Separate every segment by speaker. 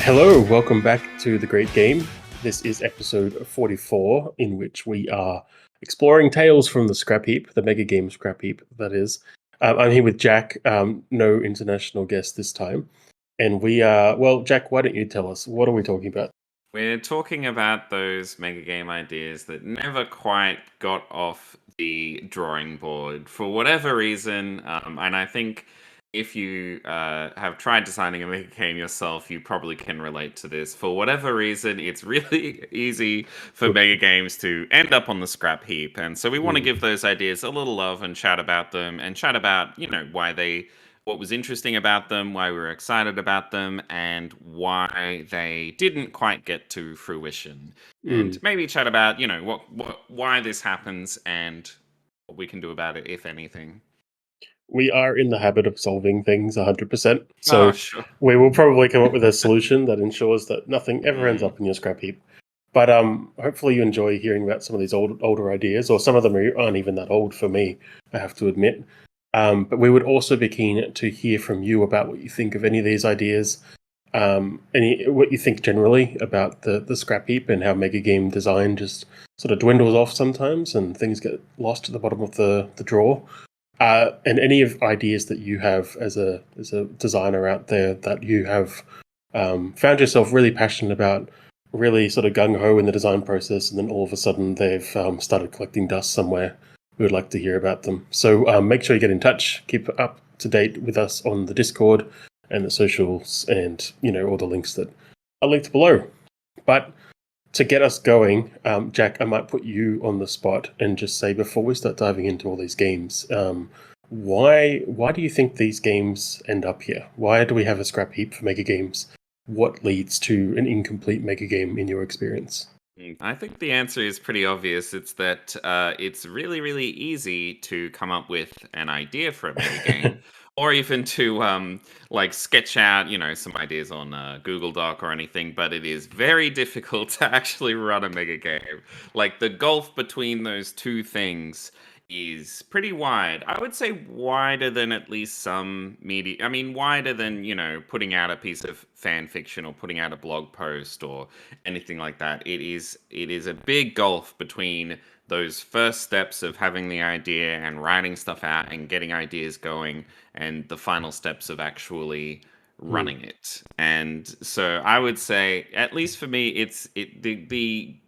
Speaker 1: Hello, welcome back to The Great Game. This is episode 44, in which we are exploring tales from the Scrapheap, the mega game Scrapheap, that is. I'm here with Jack, no international guest this time. And we are, well, Jack, why don't you tell us, what are we talking about?
Speaker 2: We're talking about those mega game ideas that never quite got off the drawing board for whatever reason. And I think if you have tried designing a mega game yourself, you probably can relate to this. For whatever reason, it's really easy for mega games to end up on the scrap heap. And so we want to give those ideas a little love and chat about them and chat about, what was interesting about them, why we were excited about them, and why they didn't quite get to fruition. And maybe chat about, why this happens and what we can do about it, if anything.
Speaker 1: We are in the habit of solving things 100%,
Speaker 2: Oh,
Speaker 1: so
Speaker 2: sure.
Speaker 1: we will probably come up with a solution that ensures that nothing ever ends up in your scrap heap. But hopefully you enjoy hearing about some of these older ideas, or some of them aren't even that old for me, I have to admit. But we would also be keen to hear from you about what you think of any of these ideas, what you think generally about the scrap heap and how mega game design just sort of dwindles off sometimes and things get lost at the bottom of the drawer. And any of ideas that you have as a designer out there that you have found yourself really passionate about, really sort of gung-ho in the design process, and then all of a sudden they've started collecting dust somewhere. We would like to hear about them. So make sure you get in touch, keep up to date with us on the Discord and the socials, and all the links that are linked below. But to get us going, Jack, I might put you on the spot and just say, before we start diving into all these games, why do you think these games end up here? Why do we have a scrap heap for mega games? What leads to an incomplete mega game in your experience?
Speaker 2: I think the answer is pretty obvious. It's that it's really, really easy to come up with an idea for a mega game, or even to sketch out, some ideas on Google Doc or anything. But it is very difficult to actually run a mega game. Like the gulf between those two things is pretty wide. I would say wider than at least some media. I mean, wider than, putting out a piece of fan fiction or putting out a blog post or anything like that. It is a big gulf between those first steps of having the idea and writing stuff out and getting ideas going and the final steps of actually running it. And so I would say, at least for me, the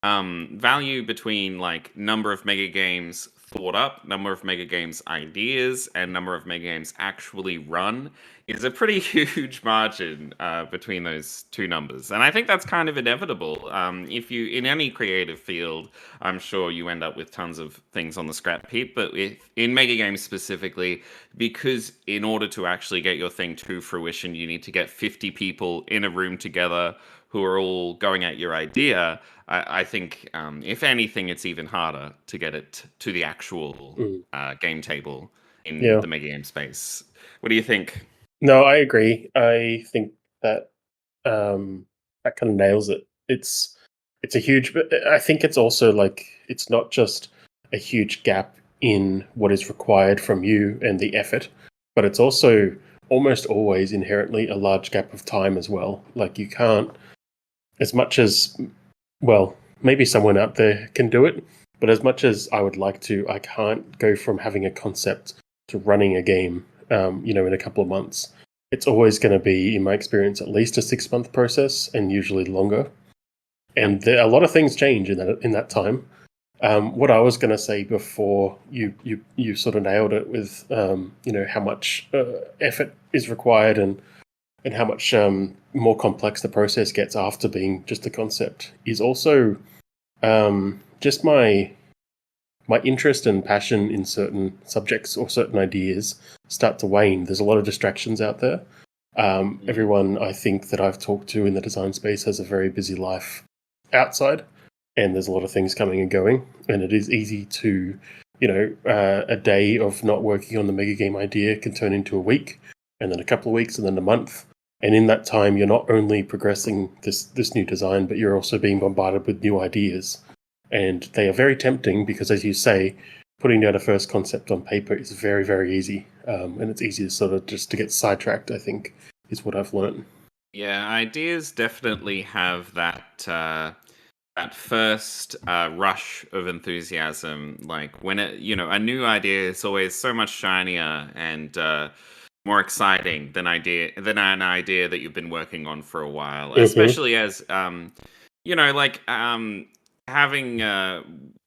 Speaker 2: value between like number of mega games thought up, number of mega games ideas, and number of mega games actually run is a pretty huge margin between those two numbers. And I think that's kind of inevitable. If you, in any creative field, I'm sure you end up with tons of things on the scrap heap, but in mega games specifically, because in order to actually get your thing to fruition, you need to get 50 people in a room together who are all going at your idea. I think, if anything, it's even harder to get it to the actual game table in
Speaker 1: Yeah.
Speaker 2: the mega game space. What do you think?
Speaker 1: No, I agree. I think that that kind of nails it. It's a huge, but I think it's also like it's not just a huge gap in what is required from you and the effort, but it's also almost always inherently a large gap of time as well. Like you can't, as much as, well, maybe someone out there can do it, but as much as I would like to, I can't go from having a concept to running a game, in a couple of months. It's always going to be, in my experience, at least a 6-month process, and usually longer. And a lot of things change in that time. What I was going to say before you sort of nailed it with, how much effort is required and how much more complex the process gets after being just a concept is also just my interest and passion in certain subjects or certain ideas start to wane. There's a lot of distractions out there. Everyone I think that I've talked to in the design space has a very busy life outside, and there's a lot of things coming and going, and it is easy to, a day of not working on the mega game idea can turn into a week, and then a couple of weeks, and then a month. And in that time, you're not only progressing this new design, but you're also being bombarded with new ideas. And they are very tempting because, as you say, putting down a first concept on paper is very, very easy. And it's easy to sort of just to get sidetracked, I think, is what I've learned.
Speaker 2: Yeah, ideas definitely have that first rush of enthusiasm. Like when a new idea is always so much shinier and more exciting than an idea that you've been working on for a while.
Speaker 1: Hmm.
Speaker 2: Especially as like having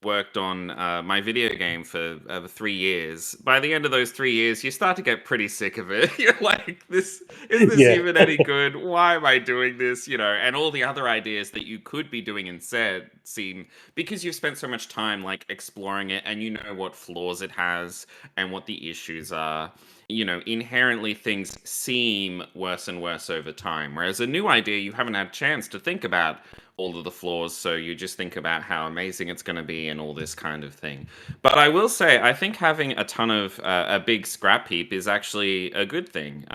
Speaker 2: worked on my video game for 3 years. By the end of those 3 years, you start to get pretty sick of it. You're like, this is this
Speaker 1: Yeah.
Speaker 2: even any good? Why am I doing this? And all the other ideas that you could be doing instead seem, because you've spent so much time like exploring it and you know what flaws it has and what the issues are. Inherently things seem worse and worse over time. Whereas a new idea, you haven't had a chance to think about all of the flaws, so you just think about how amazing it's going to be and all this kind of thing. But I will say, I think having a ton of a big scrap heap is actually a good thing.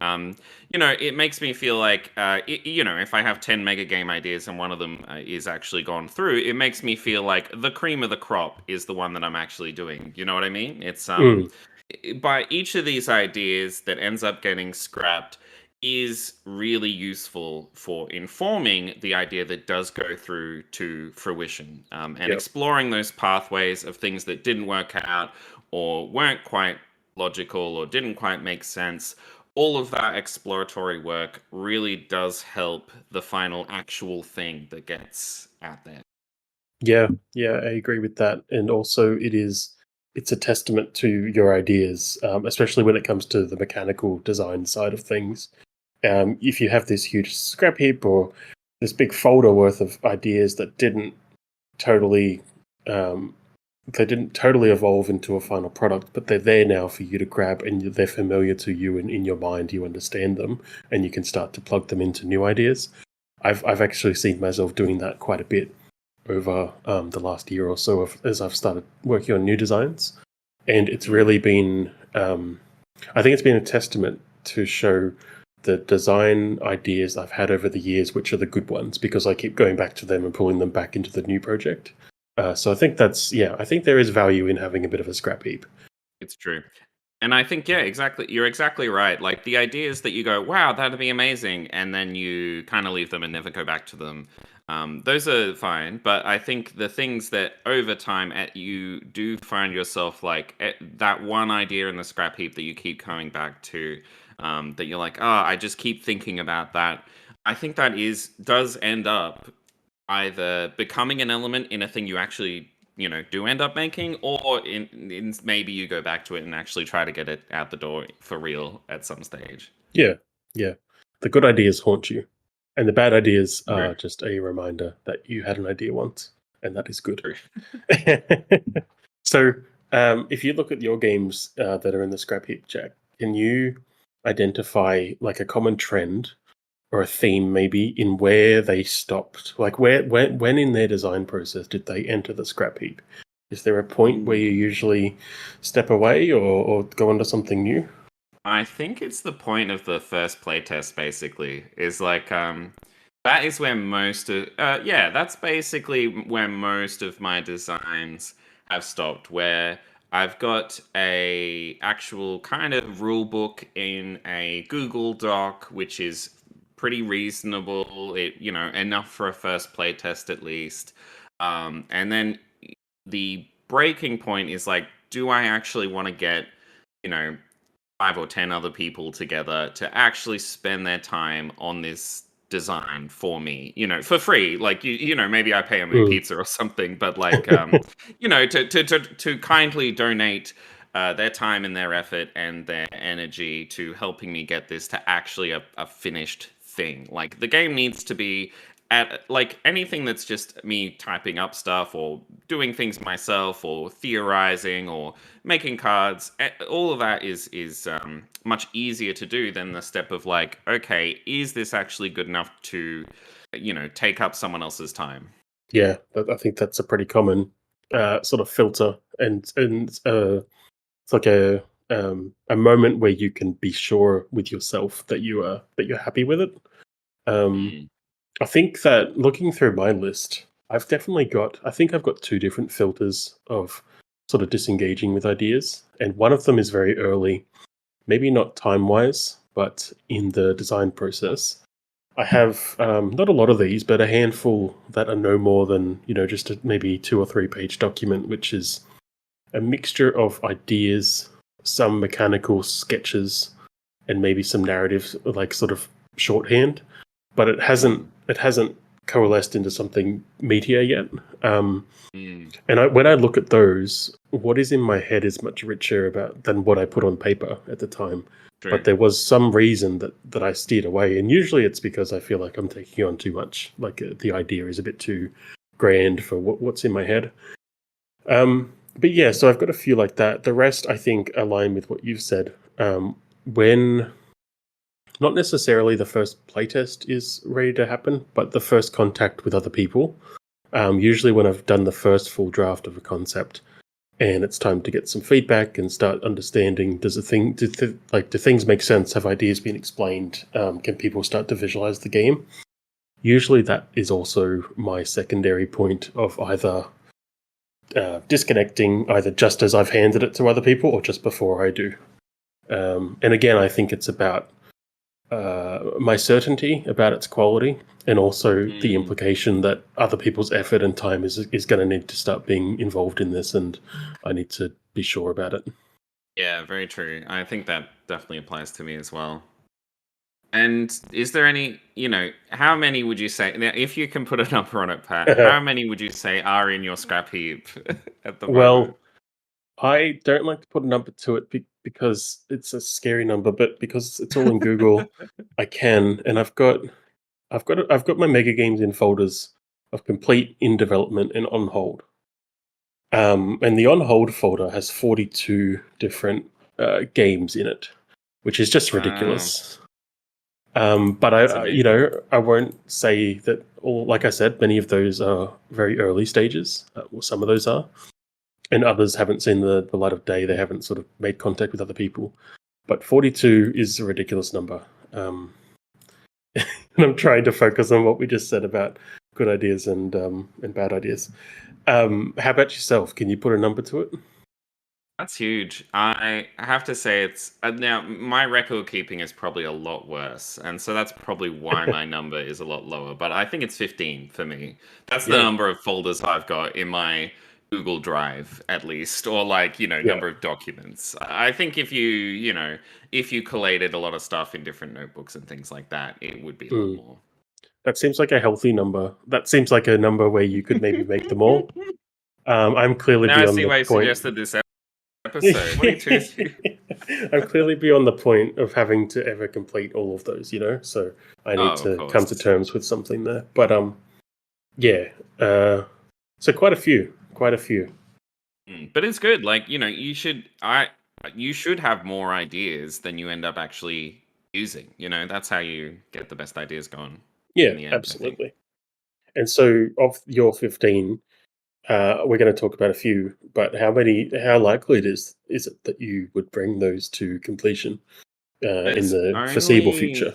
Speaker 2: It makes me feel like, if I have 10 mega game ideas and one of them is actually gone through, it makes me feel like the cream of the crop is the one that I'm actually doing. You know what I mean? It's
Speaker 1: Mm.
Speaker 2: by each of these ideas that ends up getting scrapped is really useful for informing the idea that does go through to fruition, and
Speaker 1: Yep.
Speaker 2: exploring those pathways of things that didn't work out or weren't quite logical or didn't quite make sense. All of that exploratory work really does help the final actual thing that gets out there.
Speaker 1: Yeah, yeah, I agree with that. And also, it's a testament to your ideas, especially when it comes to the mechanical design side of things. If you have this huge scrap heap or this big folder worth of ideas that totally, um, they didn't totally evolve into a final product, but they're there now for you to grab, and they're familiar to you, and in your mind, you understand them, and you can start to plug them into new ideas. I've actually seen myself doing that quite a bit over the last year or so as I've started working on new designs, and it's
Speaker 2: Mm.
Speaker 1: really been. I think it's been a testament to show the design ideas I've had over the years, which are the good ones, because I keep going back to them and pulling them back into the new project. So I think I think there is value in having a bit of a scrap heap.
Speaker 2: It's true. And I think, yeah, exactly. You're exactly right. Like the ideas that you go, wow, that'd be amazing. And then you kind of leave them and never go back to them. Those are fine. But I think the things that over time you do find yourself like that one idea in the scrap heap that you keep coming back to, that you're like, oh, I just keep thinking about that. I think that does end up either becoming an element in a thing you actually do end up making, or in maybe you go back to it and actually try to get it out the door for real at some stage.
Speaker 1: Yeah, yeah. The good ideas haunt you, and the bad ideas
Speaker 2: True.
Speaker 1: are just a reminder that you had an idea once, and that is good.
Speaker 2: True.
Speaker 1: So, if you look at your games that are in the scrap heap, Jack, can you identify like a common trend or a theme, maybe, in where they stopped? Like, when in their design process did they enter the scrap heap? Is there a point where you
Speaker 2: Ooh.
Speaker 1: usually step away or go into something new?
Speaker 2: I think it's the point of the first playtest. Basically, is like that is where most of yeah, that's basically where most of my designs have stopped. Where I've got a actual kind of rule book in a Google Doc, which is pretty reasonable. Enough for a first playtest at least. And then the breaking point is like, do I actually want to get you know 5 or 10 other people together to actually spend their time on this design for me, for free? Like, maybe I pay them in
Speaker 1: Mm.
Speaker 2: pizza or something, but like, to kindly donate their time and their effort and their energy to helping me get this to actually a finished thing. Like, the game needs to be at like anything that's just me typing up stuff or doing things myself or theorizing or making cards. All of that is much easier to do than the step of like, okay, is this actually good enough to take up someone else's time?
Speaker 1: Yeah, I think that's a pretty common sort of filter, and it's like a moment where you can be sure with yourself that you're happy with it. Um,
Speaker 2: Mm.
Speaker 1: I think that looking through my list, I think I've got two different filters of sort of disengaging with ideas, and one of them is very early, maybe not time wise, but in the design process, I have not a lot of these, but a handful that are no more than just a maybe 2 or 3 page document, which is a mixture of ideas, some mechanical sketches, and maybe some narrative, like sort of shorthand. But it hasn't coalesced into something meatier yet. When I look at those, what is in my head is much richer than what I put on paper at the time.
Speaker 2: True.
Speaker 1: But there was some reason that I steered away, and usually it's because I feel like I'm taking on too much. Like the idea is a bit too grand for what's in my head. But yeah, so I've got a few like that. The rest, I think, align with what you've said. When not necessarily the first playtest is ready to happen, but the first contact with other people. Usually when I've done the first full draft of a concept, and it's time to get some feedback and start understanding, do things make sense? Have ideas been explained? Can people start to visualize the game? Usually that is also my secondary point of either disconnecting, either just as I've handed it to other people or just before I do. And again, I think it's about my certainty about its quality, and also the implication that other people's effort and time is going to need to start being involved in this, and I need to be sure about it.
Speaker 2: Yeah, very true. I think that definitely applies to me as well. And is there any, how many would you say, now, if you can put a number on it, Pat, how many would you say are in your scrap heap at the moment?
Speaker 1: Well, I don't like to put a number to it because it's a scary number, but because it's all in Google, I can, and I've got my mega games in folders of complete, in development, and on hold. And the on hold folder has 42 different games in it, which is just ridiculous. But I won't say that all. Like I said, many of those are very early stages. Well, some of those are, and others haven't seen the light of day. They haven't sort of made contact with other people. But 42 is a ridiculous number. And I'm trying to focus on what we just said about good ideas and bad ideas. How about yourself? Can you put a number to it?
Speaker 2: That's huge. I have to say it's now my record keeping is probably a lot worse, and so that's probably why my number is a lot lower. But I think it's 15 for me. That's the number of folders I've got in my Google Drive, at least, or number of documents. I think if you collated a lot of stuff in different notebooks and things like that, it would be a lot more.
Speaker 1: That seems like a healthy number. That seems like a number where you could maybe make them all. I'm clearly
Speaker 2: Now I
Speaker 1: beyond
Speaker 2: see
Speaker 1: the
Speaker 2: why you
Speaker 1: point.
Speaker 2: suggested this episode. What are you
Speaker 1: I'm clearly beyond the point of having to ever complete all of those, so I need to come to terms with something there. But so quite a few.
Speaker 2: But it's good. You should have more ideas than you end up actually using. That's how you get the best ideas going.
Speaker 1: Yeah,
Speaker 2: in the end,
Speaker 1: absolutely. And so of your 15, we're going to talk about a few, but how likely is it that you would bring those to completion in the foreseeable future?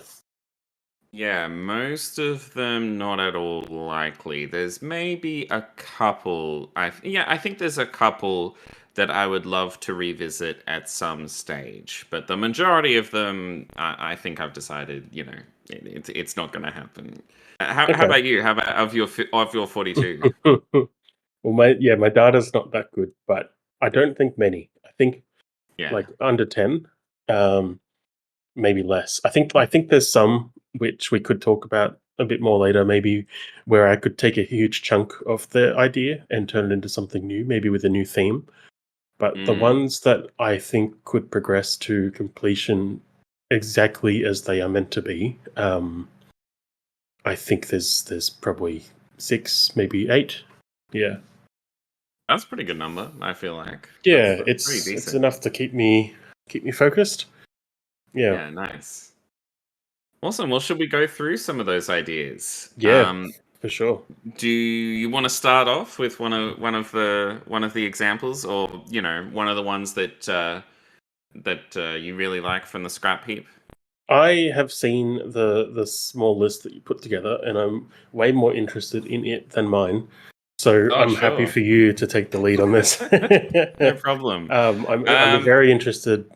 Speaker 2: Yeah, most of them not at all likely. There's maybe a couple. I think there's a couple that I would love to revisit at some stage, but the majority of them, I think I've decided, it's not going to happen. How about you? How about of your 42?
Speaker 1: Well, my data's not that good, but I don't think many. I think like under 10, maybe less. I think there's some which we could talk about a bit more later, maybe where I could take a huge chunk of the idea and turn it into something new, maybe with a new theme. But the ones that I think could progress to completion exactly as they are meant to be, I think there's probably 6, maybe 8. Yeah.
Speaker 2: That's a pretty good number, I feel like.
Speaker 1: Yeah, it's enough to keep me focused.
Speaker 2: Yeah, nice. Awesome. Well, should we go through some of those ideas?
Speaker 1: Yeah, for sure.
Speaker 2: Do you want to start off with one of the examples, or one of the ones that you really like from the scrap heap?
Speaker 1: I have seen the small list that you put together, and I'm way more interested in it than mine. So I'm happy for you to take the lead on this.
Speaker 2: No problem.
Speaker 1: I'm very interested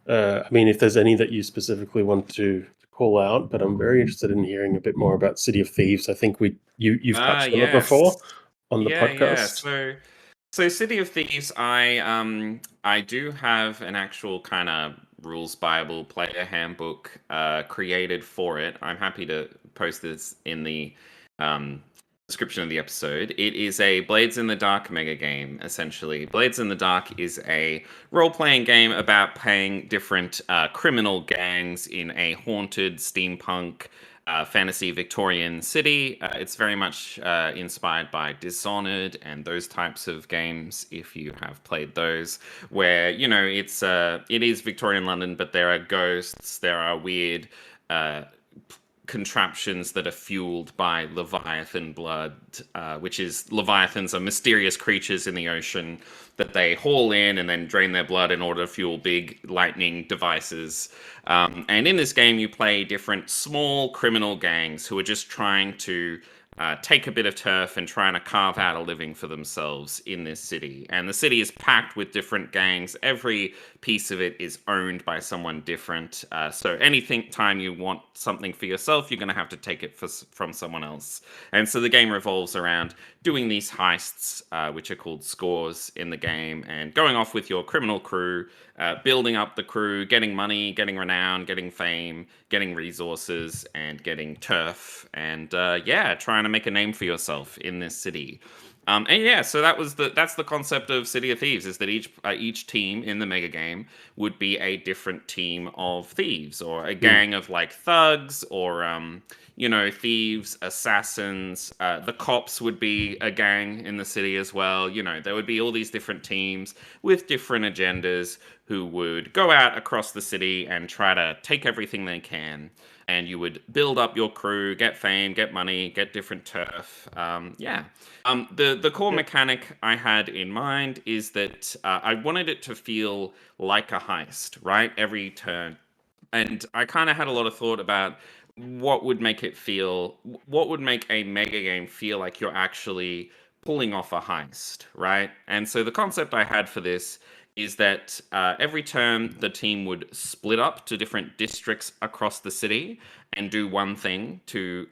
Speaker 1: I mean, if there's any that you specifically want to call out, but I'm very interested in hearing a bit more about City of Thieves. I think you've touched on it
Speaker 2: Yes.
Speaker 1: before on the
Speaker 2: Yeah.
Speaker 1: podcast.
Speaker 2: So City of Thieves, I do have an actual kind of rules bible player handbook created for it. I'm happy to post this in the um description of the episode. It is a Blades in the Dark mega game, essentially. Blades in the Dark is a role-playing game about playing different criminal gangs in a haunted steampunk fantasy Victorian city. It's very much inspired by Dishonored and those types of games. If you have played those, where it is Victorian London, but there are ghosts, there are weird uh, contraptions that are fueled by Leviathan blood, which is Leviathans are mysterious creatures in the ocean that they haul in and then drain their blood in order to fuel big lightning devices. And in this game, you play different small criminal gangs who are just trying to take a bit of turf and trying to carve out a living for themselves in this city. And the city is packed with different gangs. Every piece of it is owned by someone different. So anything time you want something for yourself, you're going to have to take it from someone else. And so the game revolves around doing these heists, which are called scores in the game, and going off with your criminal crew, building up the crew, getting money, getting renown, getting fame, getting resources, and getting turf, and trying to make a name for yourself in this city. And yeah, so that's the concept of City of Thieves, is that each team in the mega game would be a different team of thieves, or a gang of like thugs, or thieves, assassins. The cops would be a gang in the city as well. There would be all these different teams with different agendas who would go out across the city and try to take everything they can. And you would build up your crew, get fame, get money, get different turf. The core
Speaker 1: Yeah.
Speaker 2: mechanic I had in mind is that I wanted it to feel like a heist, right? Every turn. And I kind of had a lot of thought about what would make a mega game feel like you're actually pulling off a heist, right? And so the concept I had for this is that every turn the team would split up to different districts across the city and do one thing to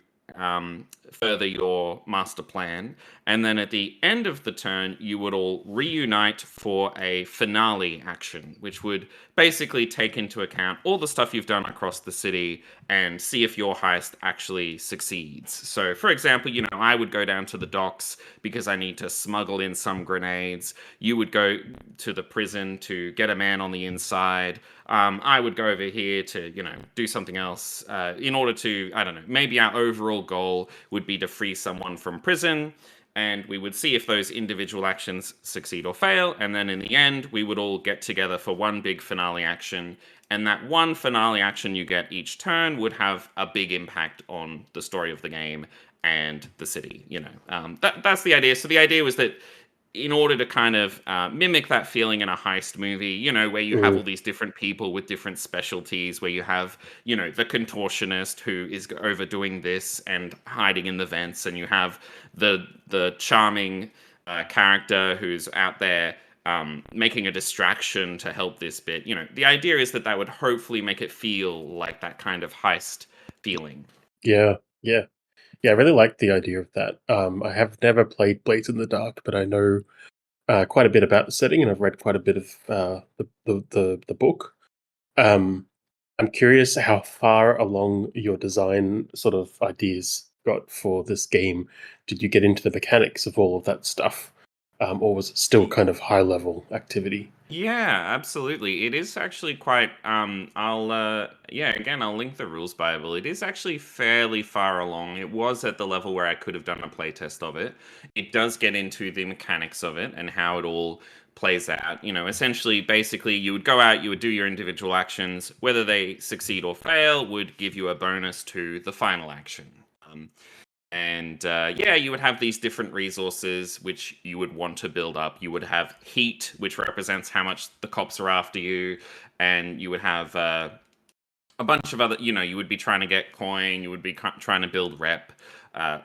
Speaker 2: further your master plan. And then at the end of the turn, you would all reunite for a finale action, which would basically take into account all the stuff you've done across the city and see if your heist actually succeeds. So, for example, I would go down to the docks because I need to smuggle in some grenades. You would go to the prison to get a man on the inside. I would go over here to, do something else in order to, I don't know, maybe our overall goal would be to free someone from prison. And we would see if those individual actions succeed or fail. And then in the end, we would all get together for one big finale action. And that one finale action you get each turn would have a big impact on the story of the game and the city. That's the idea. So the idea was that in order to kind of mimic that feeling in a heist movie, where you have all
Speaker 1: Mm.
Speaker 2: these different people with different specialties, where you have, the contortionist who is overdoing this and hiding in the vents, and you have the charming character who's out there making a distraction to help this bit. The idea is that would hopefully make it feel like that kind of heist feeling.
Speaker 1: Yeah, yeah, yeah. I really like the idea of that. I have never played Blades in the Dark, but I know quite a bit about the setting, and I've read quite a bit of the book. Um, I'm curious how far along your design sort of ideas got for this game. Did you get into the mechanics of all of that stuff, or was it still kind of high level activity?
Speaker 2: Yeah, absolutely. It is actually quite I'll link the rules bible. It is actually fairly far along. It was at the level where I could have done a playtest of it. It does get into the mechanics of it and how it all plays out. Essentially basically you would go out, you would do your individual actions, whether they succeed or fail would give you a bonus to the final action. And you would have these different resources which you would want to build up. You would have heat, which represents how much the cops are after you, and you would have a bunch of other. You would be trying to get coin. You would be trying to build rep,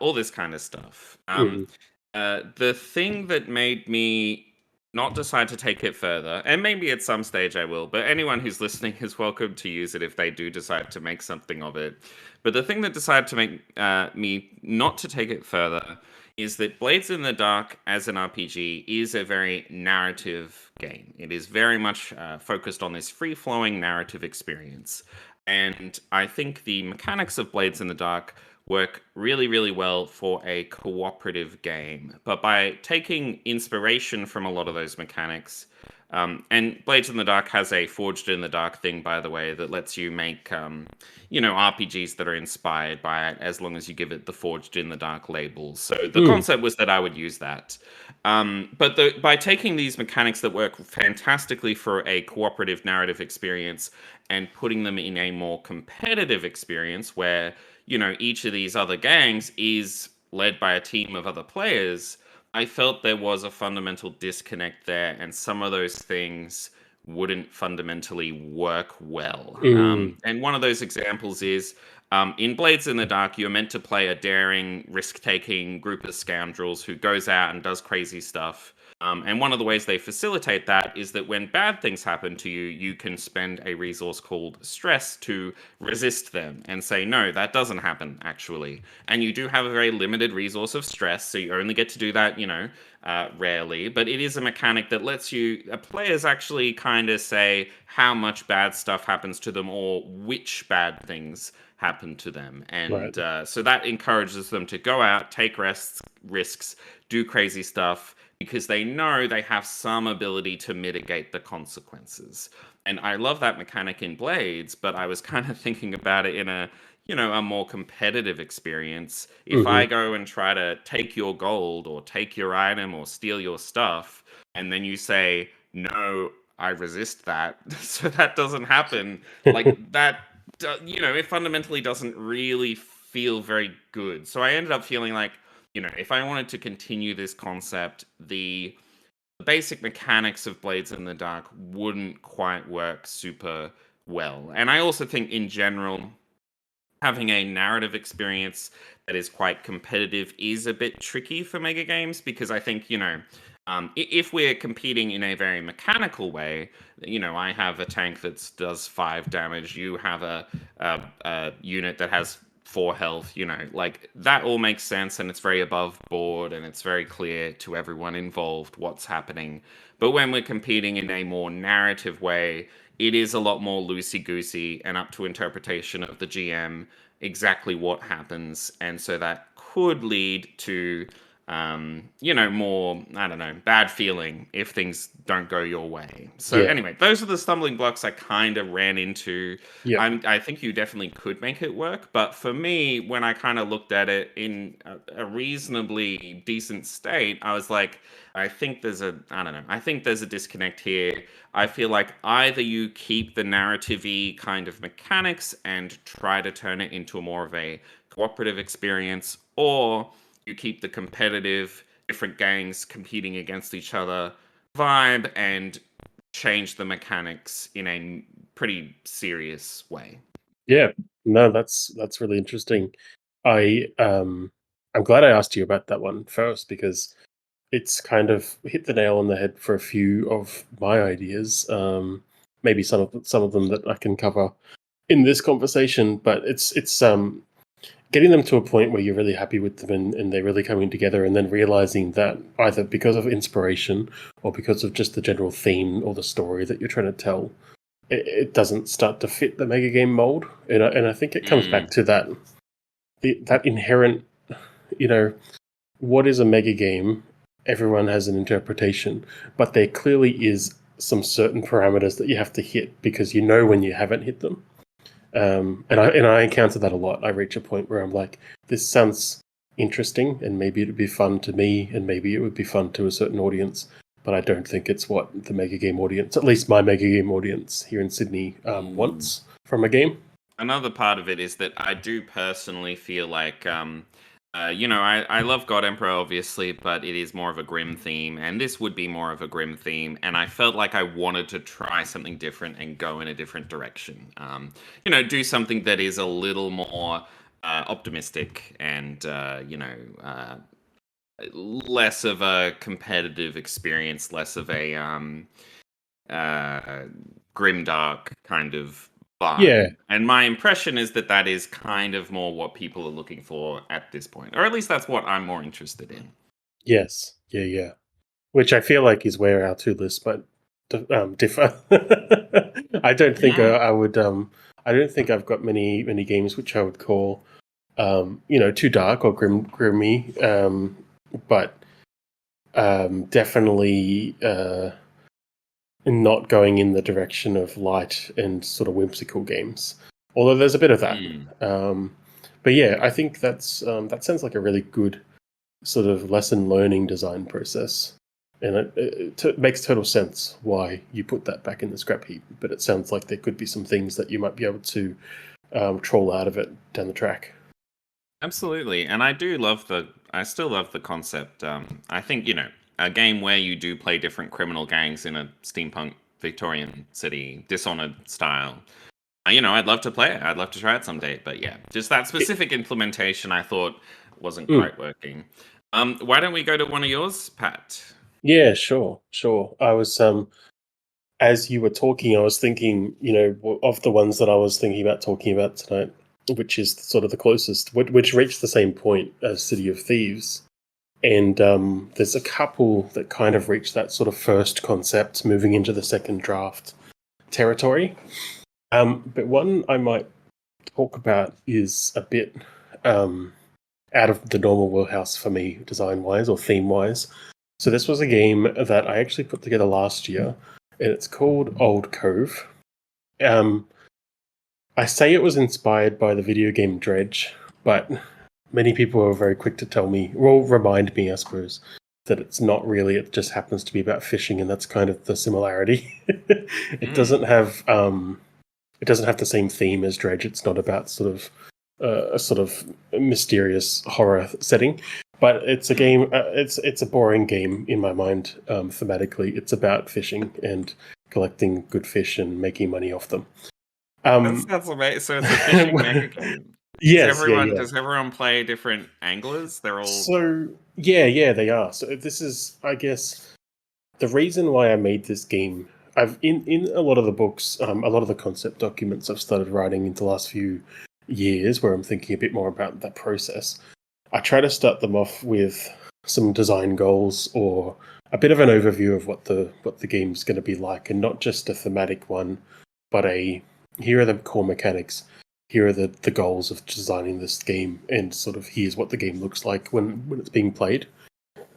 Speaker 2: all this kind of stuff.
Speaker 1: Mm.
Speaker 2: The thing that made me not decide to take it further, and maybe at some stage I will, but anyone who's listening is welcome to use it if they do decide to make something of it. But the thing that decided to make me not to take it further is that Blades in the Dark as an RPG is a very narrative game. It is very much focused on this free flowing narrative experience. And I think the mechanics of Blades in the Dark work really, really well for a cooperative game. But by taking inspiration from a lot of those mechanics, and Blades in the Dark has a Forged in the Dark thing, by the way, that lets you make, RPGs that are inspired by it as long as you give it the Forged in the Dark label. So the
Speaker 1: Mm,
Speaker 2: concept was that I would use that. But by taking these mechanics that work fantastically for a cooperative narrative experience and putting them in a more competitive experience where, each of these other gangs is led by a team of other players, I felt there was a fundamental disconnect there, and some of those things wouldn't fundamentally work well.
Speaker 1: mm,
Speaker 2: And one of those examples is in Blades in the Dark, you're meant to play a daring, risk taking group of scoundrels who goes out and does crazy stuff. And one of the ways they facilitate that is that when bad things happen to you, you can spend a resource called stress to resist them and say, no, that doesn't happen, actually. And you do have a very limited resource of stress, so you only get to do that, rarely. But it is a mechanic that lets players actually kind of say how much bad stuff happens to them or which bad things happen to them.
Speaker 1: right.
Speaker 2: And so that encourages them to go out, take risks, do crazy stuff because they know they have some ability to mitigate the consequences. And I love that mechanic in Blades, but I was kind of thinking about it in a more competitive experience. If
Speaker 1: Hmm.
Speaker 2: I go and try to take your gold or take your item or steal your stuff, and then you say, no, I resist that, so that doesn't happen, like that, it fundamentally doesn't really feel very good. So I ended up feeling like, if I wanted to continue this concept, the basic mechanics of Blades in the Dark wouldn't quite work super well. And I also think, in general, having a narrative experience that is quite competitive is a bit tricky for mega games because I think, if we're competing in a very mechanical way, I have a tank that does 5 damage, you have a unit that has 4 health, like that all makes sense and it's very above board and it's very clear to everyone involved what's happening. But when we're competing in a more narrative way, it is a lot more loosey goosey and up to interpretation of the GM exactly what happens. And so that could lead to, more, I don't know, bad feeling if things don't go your way. So,
Speaker 1: Yeah.
Speaker 2: anyway, those are the stumbling blocks I kind of ran into.
Speaker 1: Yep.
Speaker 2: I think you definitely could make it work. But for me, when I kind of looked at it in a reasonably decent state, I was like, I think I don't know, I think there's a disconnect here. I feel like either you keep the narrative-y kind of mechanics and try to turn it into more of a cooperative experience, or you keep the competitive, different gangs competing against each other vibe and change the mechanics in a pretty serious way.
Speaker 1: Yeah. No, that's really interesting. I I'm glad I asked you about that one first because it's kind of hit the nail on the head for a few of my ideas. Maybe some of them that I can cover in this conversation, but it's getting them to a point where you're really happy with them and they're really coming together, and then realizing that either because of inspiration or because of just the general theme or the story that you're trying to tell, it doesn't start to fit the mega game mold. And I think it comes back
Speaker 2: Mm,
Speaker 1: to that inherent, you know, what is a mega game? Everyone has an interpretation, but there clearly is some certain parameters that you have to hit because you know when you haven't hit them. And I encounter that a lot. I reach a point where I'm like, this sounds interesting, and maybe it would be fun to me, and maybe it would be fun to a certain audience, but I don't think it's what the mega game audience, at least my mega game audience here in Sydney,
Speaker 2: mm.
Speaker 1: wants from a game.
Speaker 2: Another part of it is that I do personally feel like, I love God Emperor, obviously, but it is more of a grim theme, and this would be more of a grim theme. And I felt like I wanted to try something different and go in a different direction. Do something that is a little more optimistic and, less of a competitive experience, less of a grimdark kind of
Speaker 1: Yeah.
Speaker 2: vibe. And my impression is that that is kind of more what people are looking for at this point, or at least that's what I'm more interested in.
Speaker 1: Yes. Yeah. Yeah. Which I feel like is where our two lists might differ. I don't think
Speaker 2: Mm.
Speaker 1: I would. I don't think I've got many games which I would call, too dark or grimy. But definitely not going in the direction of light and sort of whimsical games. Although there's a bit of that.
Speaker 2: Mm.
Speaker 1: But yeah, I think that sounds like a really good sort of lesson learning design process. And it makes total sense why you put that back in the scrap heap. But it sounds like there could be some things that you might be able to troll out of it down the track.
Speaker 2: Absolutely, and I still love the concept. I think a game where you do play different criminal gangs in a steampunk Victorian city, Dishonored style. I'd love to play it. I'd love to try it someday. But yeah, just that
Speaker 1: It-
Speaker 2: specific implementation, I thought wasn't
Speaker 1: mm,
Speaker 2: quite working. Why don't we go to one of yours, Pat?
Speaker 1: yeah, sure, sure. I was as you were talking, I was thinking, of the ones that I was thinking about talking about tonight, which is sort of the closest, which reached the same point as City of Thieves. And there's a couple that kind of reach that sort of first concept moving into the second draft territory. But one I might talk about is a bit out of the normal wheelhouse for me, design wise or theme wise. So this was a game that I actually put together last year, and it's called Old Cove. Um, I say it was inspired by the video game Dredge, but many people are very quick to tell me, well, remind me, I suppose, that it's not really. It just happens to be about fishing, and that's kind of the similarity.
Speaker 2: Mm.
Speaker 1: It doesn't have the same theme as Dredge. It's not about sort of a sort of mysterious horror setting, but it's a
Speaker 2: Mm.
Speaker 1: game. It's a boring game in my mind. Thematically, it's about fishing and collecting good fish and making money off them. Um,
Speaker 2: That's amazing. So it's a fishing mecha game. Does
Speaker 1: yes, yeah,
Speaker 2: everyone
Speaker 1: yeah.
Speaker 2: does everyone play different anglers? They're all.
Speaker 1: So yeah, they are. So this is, I guess, the reason why I made this game. I've in a lot of the books, a lot of the concept documents I've started writing in the last few years, where I'm thinking a bit more about that process. I try to start them off with some design goals or a bit of an overview of what the game's going to be like, and not just a thematic one, but here are the core mechanics, here are the goals of designing this game, and sort of here's what the game looks like when it's being played.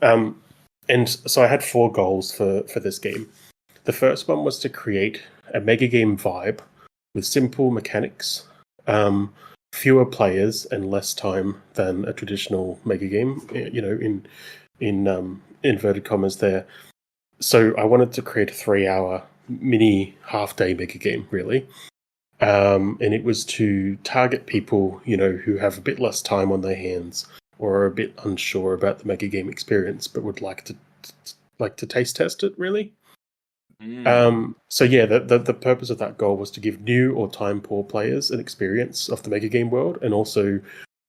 Speaker 1: Um, and so I had four goals for this game. The first one was to create a mega game vibe with simple mechanics, fewer players, and less time than a traditional mega game. In inverted commas there. So I wanted to create a 3 hour mini half day mega game, really. And it was to target people, who have a bit less time on their hands or are a bit unsure about the mega game experience, but would like to taste test it, really.
Speaker 2: Mm.
Speaker 1: So yeah, the purpose of that goal was to give new or time poor players an experience of the mega game world, and also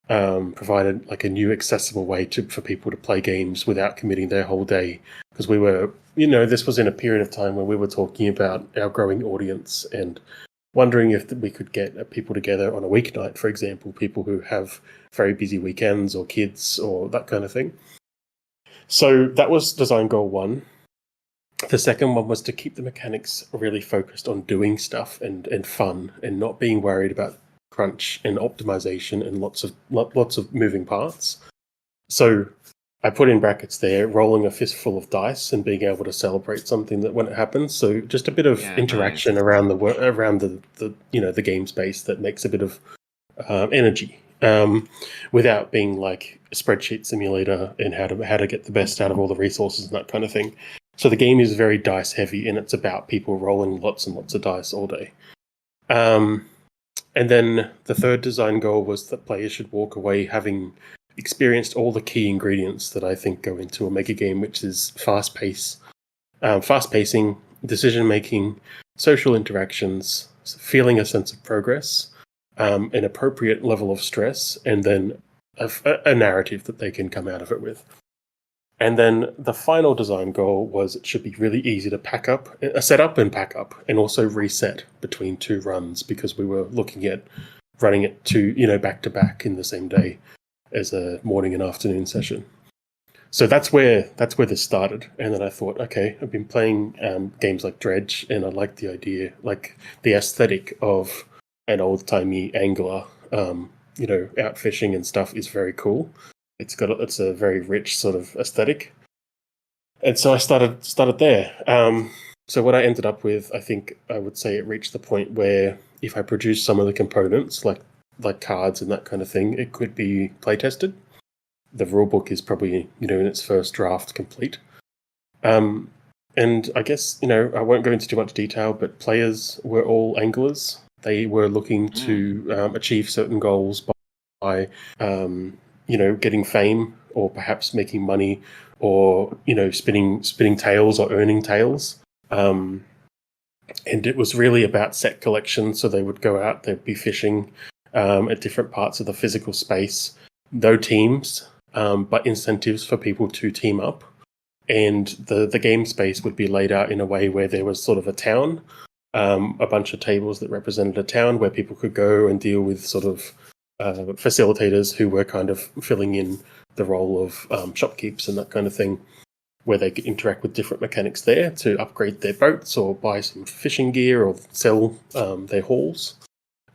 Speaker 1: provided like a new accessible way for people to play games without committing their whole day. Because we were, this was in a period of time where we were talking about our growing audience and wondering if we could get people together on a weeknight, for example, people who have very busy weekends or kids or that kind of thing. So that was design goal one. The second one was to keep the mechanics really focused on doing stuff and fun, and not being worried about crunch and optimization and lots of moving parts. So I put in brackets there, rolling a fistful of dice and being able to celebrate something that when it happens. So just a bit of
Speaker 2: Yeah,
Speaker 1: interaction
Speaker 2: nice.
Speaker 1: around the game space that makes a bit of energy, without being like a spreadsheet simulator and how to get the best out of all the resources and that kind of thing. So the game is very dice heavy, and it's about people rolling lots and lots of dice all day. Um, and then the third design goal was that players should walk away having experienced all the key ingredients that I think go into a mega game, which is fast pacing, decision making, social interactions, feeling a sense of progress, an appropriate level of stress, and then a narrative that they can come out of it with. And then the final design goal was it should be really easy to set up and pack up, and also reset between 2 runs, because we were looking at running it back to back in the same day as a morning and afternoon session. So that's where this started. And then I thought, okay, I've been playing games like Dredge, and I like the idea, like the aesthetic of an old-timey angler, out fishing and stuff is very cool. It's a very rich sort of aesthetic. And so I started there. So what I ended up with, I think I would say it reached the point where if I produced some of the components, like cards and that kind of thing, it could be play tested. The rulebook is probably, in its first draft complete. And I guess, I won't go into too much detail, but players were all anglers. They were looking to achieve certain goals by getting fame, or perhaps making money, or, spinning tails or earning tails. And it was really about set collection. So they would go out, they'd be fishing at different parts of the physical space. No teams, but incentives for people to team up. And the game space would be laid out in a way where there was sort of a town, a bunch of tables that represented a town where people could go and deal with sort of facilitators who were kind of filling in the role of shopkeepers and that kind of thing, where they could interact with different mechanics there to upgrade their boats or buy some fishing gear or sell their hauls.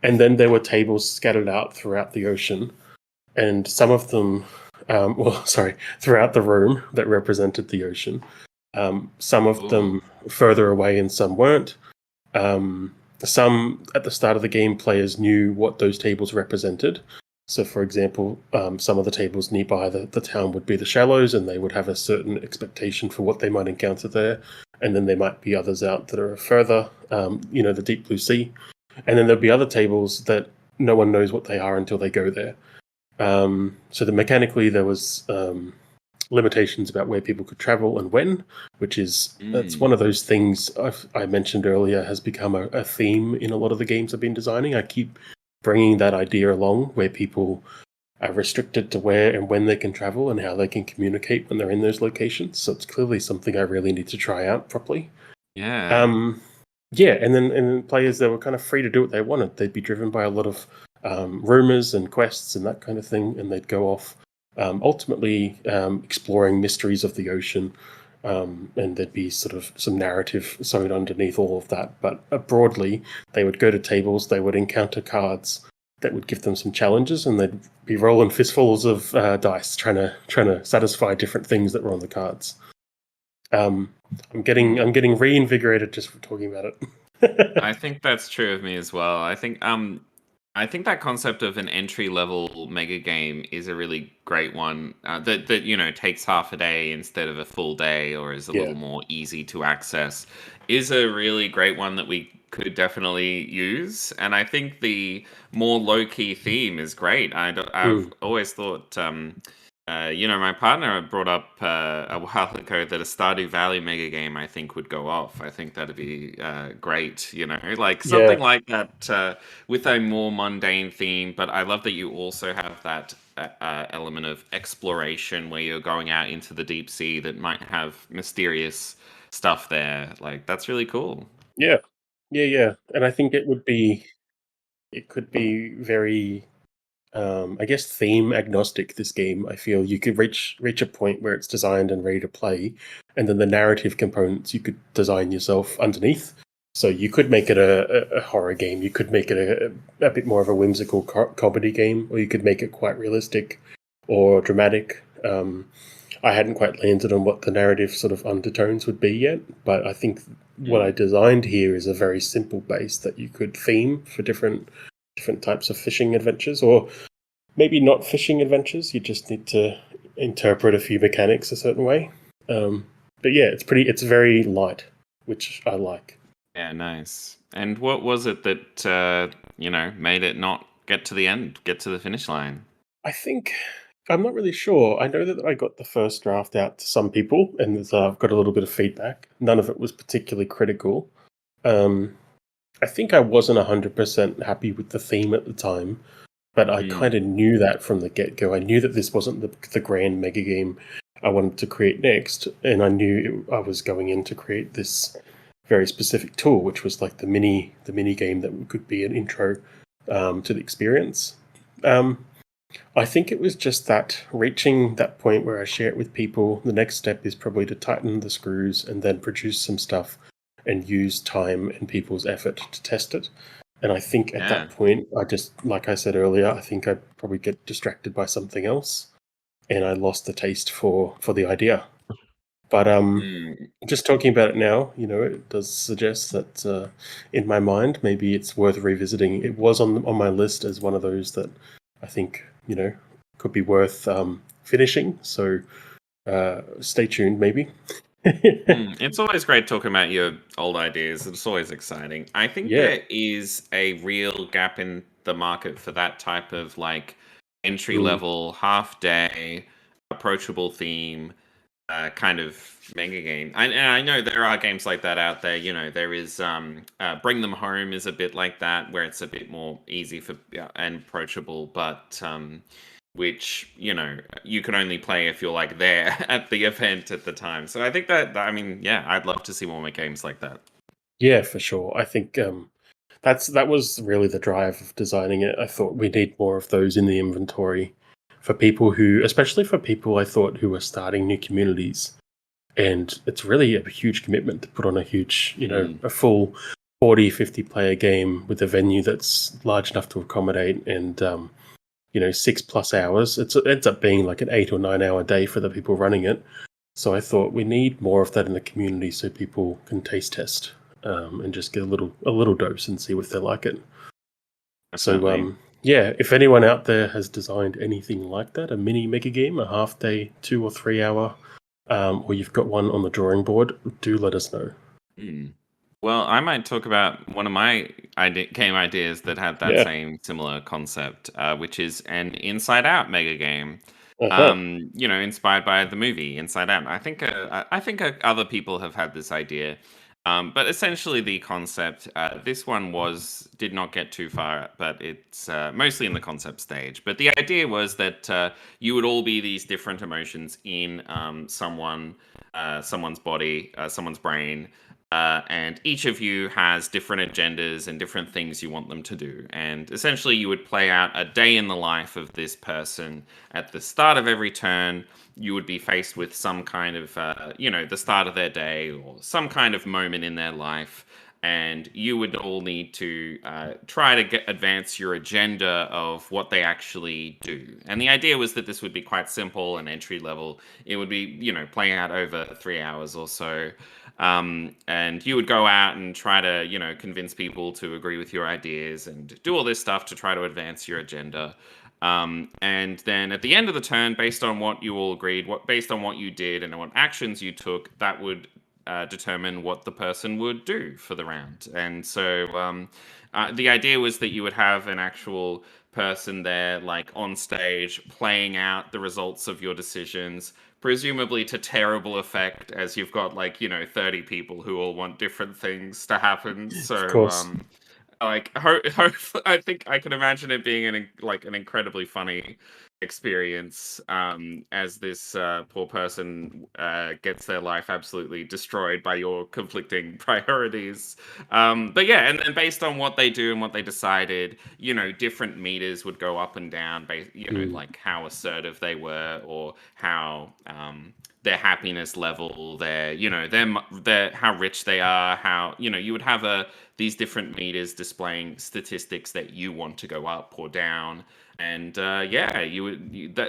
Speaker 1: And then there were tables scattered out throughout the ocean, and some of them, throughout the room that represented the ocean. Some of them further away and some weren't. Some, at the start of the game, players knew what those tables represented. So, for example, some of the tables nearby the town would be the shallows, and they would have a certain expectation for what they might encounter there. And then there might be others out that are further, the deep blue sea. And then there'll be other tables that no one knows what they are until they go there. So mechanically, there was limitations about where people could travel and when, which is that's one of those things I mentioned earlier has become a theme in a lot of the games I've been designing. I keep bringing that idea along, where people are restricted to where and when they can travel and how they can communicate when they're in those locations. So it's clearly something I really need to try out properly.
Speaker 2: Yeah.
Speaker 1: And then players, they were kind of free to do what they wanted. They'd be driven by a lot of rumors and quests and that kind of thing, and they'd go off ultimately exploring mysteries of the ocean, and there'd be sort of some narrative sewn underneath all of that. But broadly, they would go to tables, they would encounter cards that would give them some challenges, and they'd be rolling fistfuls of dice trying to satisfy different things that were on the cards. I'm getting reinvigorated just for talking about it.
Speaker 2: I think that's true of me as well. I think that concept of an entry level mega game is a really great one, that takes half a day instead of a full day, or is a little more easy to access, is a really great one that we could definitely use. And I think the more low key theme is great. I've always thought. My partner brought up a while ago that a Stardew Valley mega game, I think, would go off. I think that'd be great, like something like that with a more mundane theme. But I love that you also have that element of exploration where you're going out into the deep sea that might have mysterious stuff there. Like, that's really cool.
Speaker 1: Yeah. And I think it could be very, I guess, theme agnostic. This game, I feel you could reach a point where it's designed and ready to play, and then the narrative components you could design yourself underneath. So you could make it a horror game, you could make it a bit more of a whimsical comedy game, or you could make it quite realistic or dramatic. I hadn't quite landed on what the narrative sort of undertones would be yet, but I think what I designed here is a very simple base that you could theme for different types of fishing adventures, or maybe not fishing adventures. You just need to interpret a few mechanics a certain way. But yeah, it's very light, which I like.
Speaker 2: Yeah, nice. And what was it that made it not get to the finish line?
Speaker 1: I think I'm not really sure. I know that I got the first draft out to some people, and I've got a little bit of feedback. None of it was particularly critical. I think I wasn't 100% happy with the theme at the time, but I kind of knew that from the get-go. I knew that this wasn't the grand mega game I wanted to create next, and I knew I was going in to create this very specific tool, which was like the mini game that could be an intro to the experience. I think it was just that reaching that point where I share it with people. The next step is probably to tighten the screws and then produce some stuff and use time and people's effort to test it. And I think at
Speaker 2: Yeah.
Speaker 1: that point, I just, like I said earlier, I think I'd probably get distracted by something else, and I lost the taste for the idea. But
Speaker 2: Mm.
Speaker 1: just talking about it now, it does suggest that in my mind, maybe it's worth revisiting. It was on my list as one of those that I think could be worth finishing. So stay tuned, maybe.
Speaker 2: It's always great talking about your old ideas. It's always exciting. I think
Speaker 1: Yeah.
Speaker 2: there is a real gap in the market for that type of like entry
Speaker 1: Mm.
Speaker 2: level, half day, approachable theme kind of mega game. And I know there are games like that out there. There is Bring Them Home is a bit like that, where it's a bit more easy for and approachable, but which you can only play if you're like there at the event at the time. So I think I mean, yeah, I'd love to see more games like that.
Speaker 1: Yeah, for sure. I think that was really the drive of designing it. I thought we need more of those in the inventory for people who, especially for people I thought who were starting new communities. And it's really a huge commitment to put on a huge,
Speaker 2: Mm.
Speaker 1: a full 40, 50 player game with a venue that's large enough to accommodate, and 6+ hours. It ends up being like an 8 or 9 hour day for the people running it. So I thought we need more of that in the community so people can taste test and just get a little dose and see if they like it. So
Speaker 2: Definitely.
Speaker 1: yeah, if anyone out there has designed anything like that, a mini mega game, a half day, 2 or 3 hour, or you've got one on the drawing board, do let us know.
Speaker 2: Mm. Well, I might talk about one of my game ideas that had that
Speaker 1: Yeah.
Speaker 2: same similar concept, which is an Inside Out mega game.
Speaker 1: Uh-huh.
Speaker 2: Inspired by the movie Inside Out. I think other people have had this idea, but essentially the concept. This one did not get too far, but it's mostly in the concept stage. But the idea was that you would all be these different emotions in someone's body, someone's brain. And each of you has different agendas and different things you want them to do. And essentially, you would play out a day in the life of this person. At the start of every turn, you would be faced with some kind of, the start of their day or some kind of moment in their life. And you would all need to try to advance your agenda of what they actually do. And the idea was that this would be quite simple and entry level. It would be, playing out over 3 hours or so. And you would go out and try to, convince people to agree with your ideas and do all this stuff to try to advance your agenda. And then at the end of the turn, based on what you all agreed, based on what you did and what actions you took, that would determine what the person would do for the round. And so the idea was that you would have an actual person there, like on stage, playing out the results of your decisions, presumably to terrible effect, as you've got 30 people who all want different things to happen.
Speaker 1: Of
Speaker 2: So
Speaker 1: course.
Speaker 2: I think I can imagine it being an incredibly funny experience, as this poor person gets their life absolutely destroyed by your conflicting priorities. But yeah, and then based on what they do and what they decided, different meters would go up and down based,
Speaker 1: Mm.
Speaker 2: like how assertive they were, or how their happiness level, their how rich they are, how you would have these different meters displaying statistics that you want to go up or down. And yeah,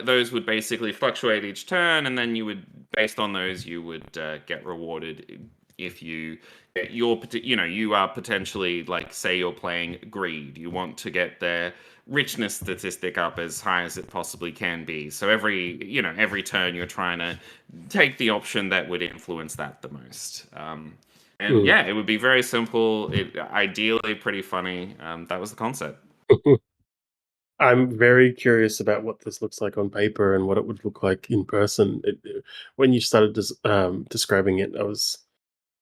Speaker 2: those would basically fluctuate each turn, and then based on those, you would get rewarded if you are potentially, like, say you're playing greed, you want to get their richness statistic up as high as it possibly can be. So every turn you're trying to take the option that would influence that the most. And
Speaker 1: Mm.
Speaker 2: yeah, it would be very simple. Ideally pretty funny. That was the concept.
Speaker 1: I'm very curious about what this looks like on paper and what it would look like in person. When you started describing it, I was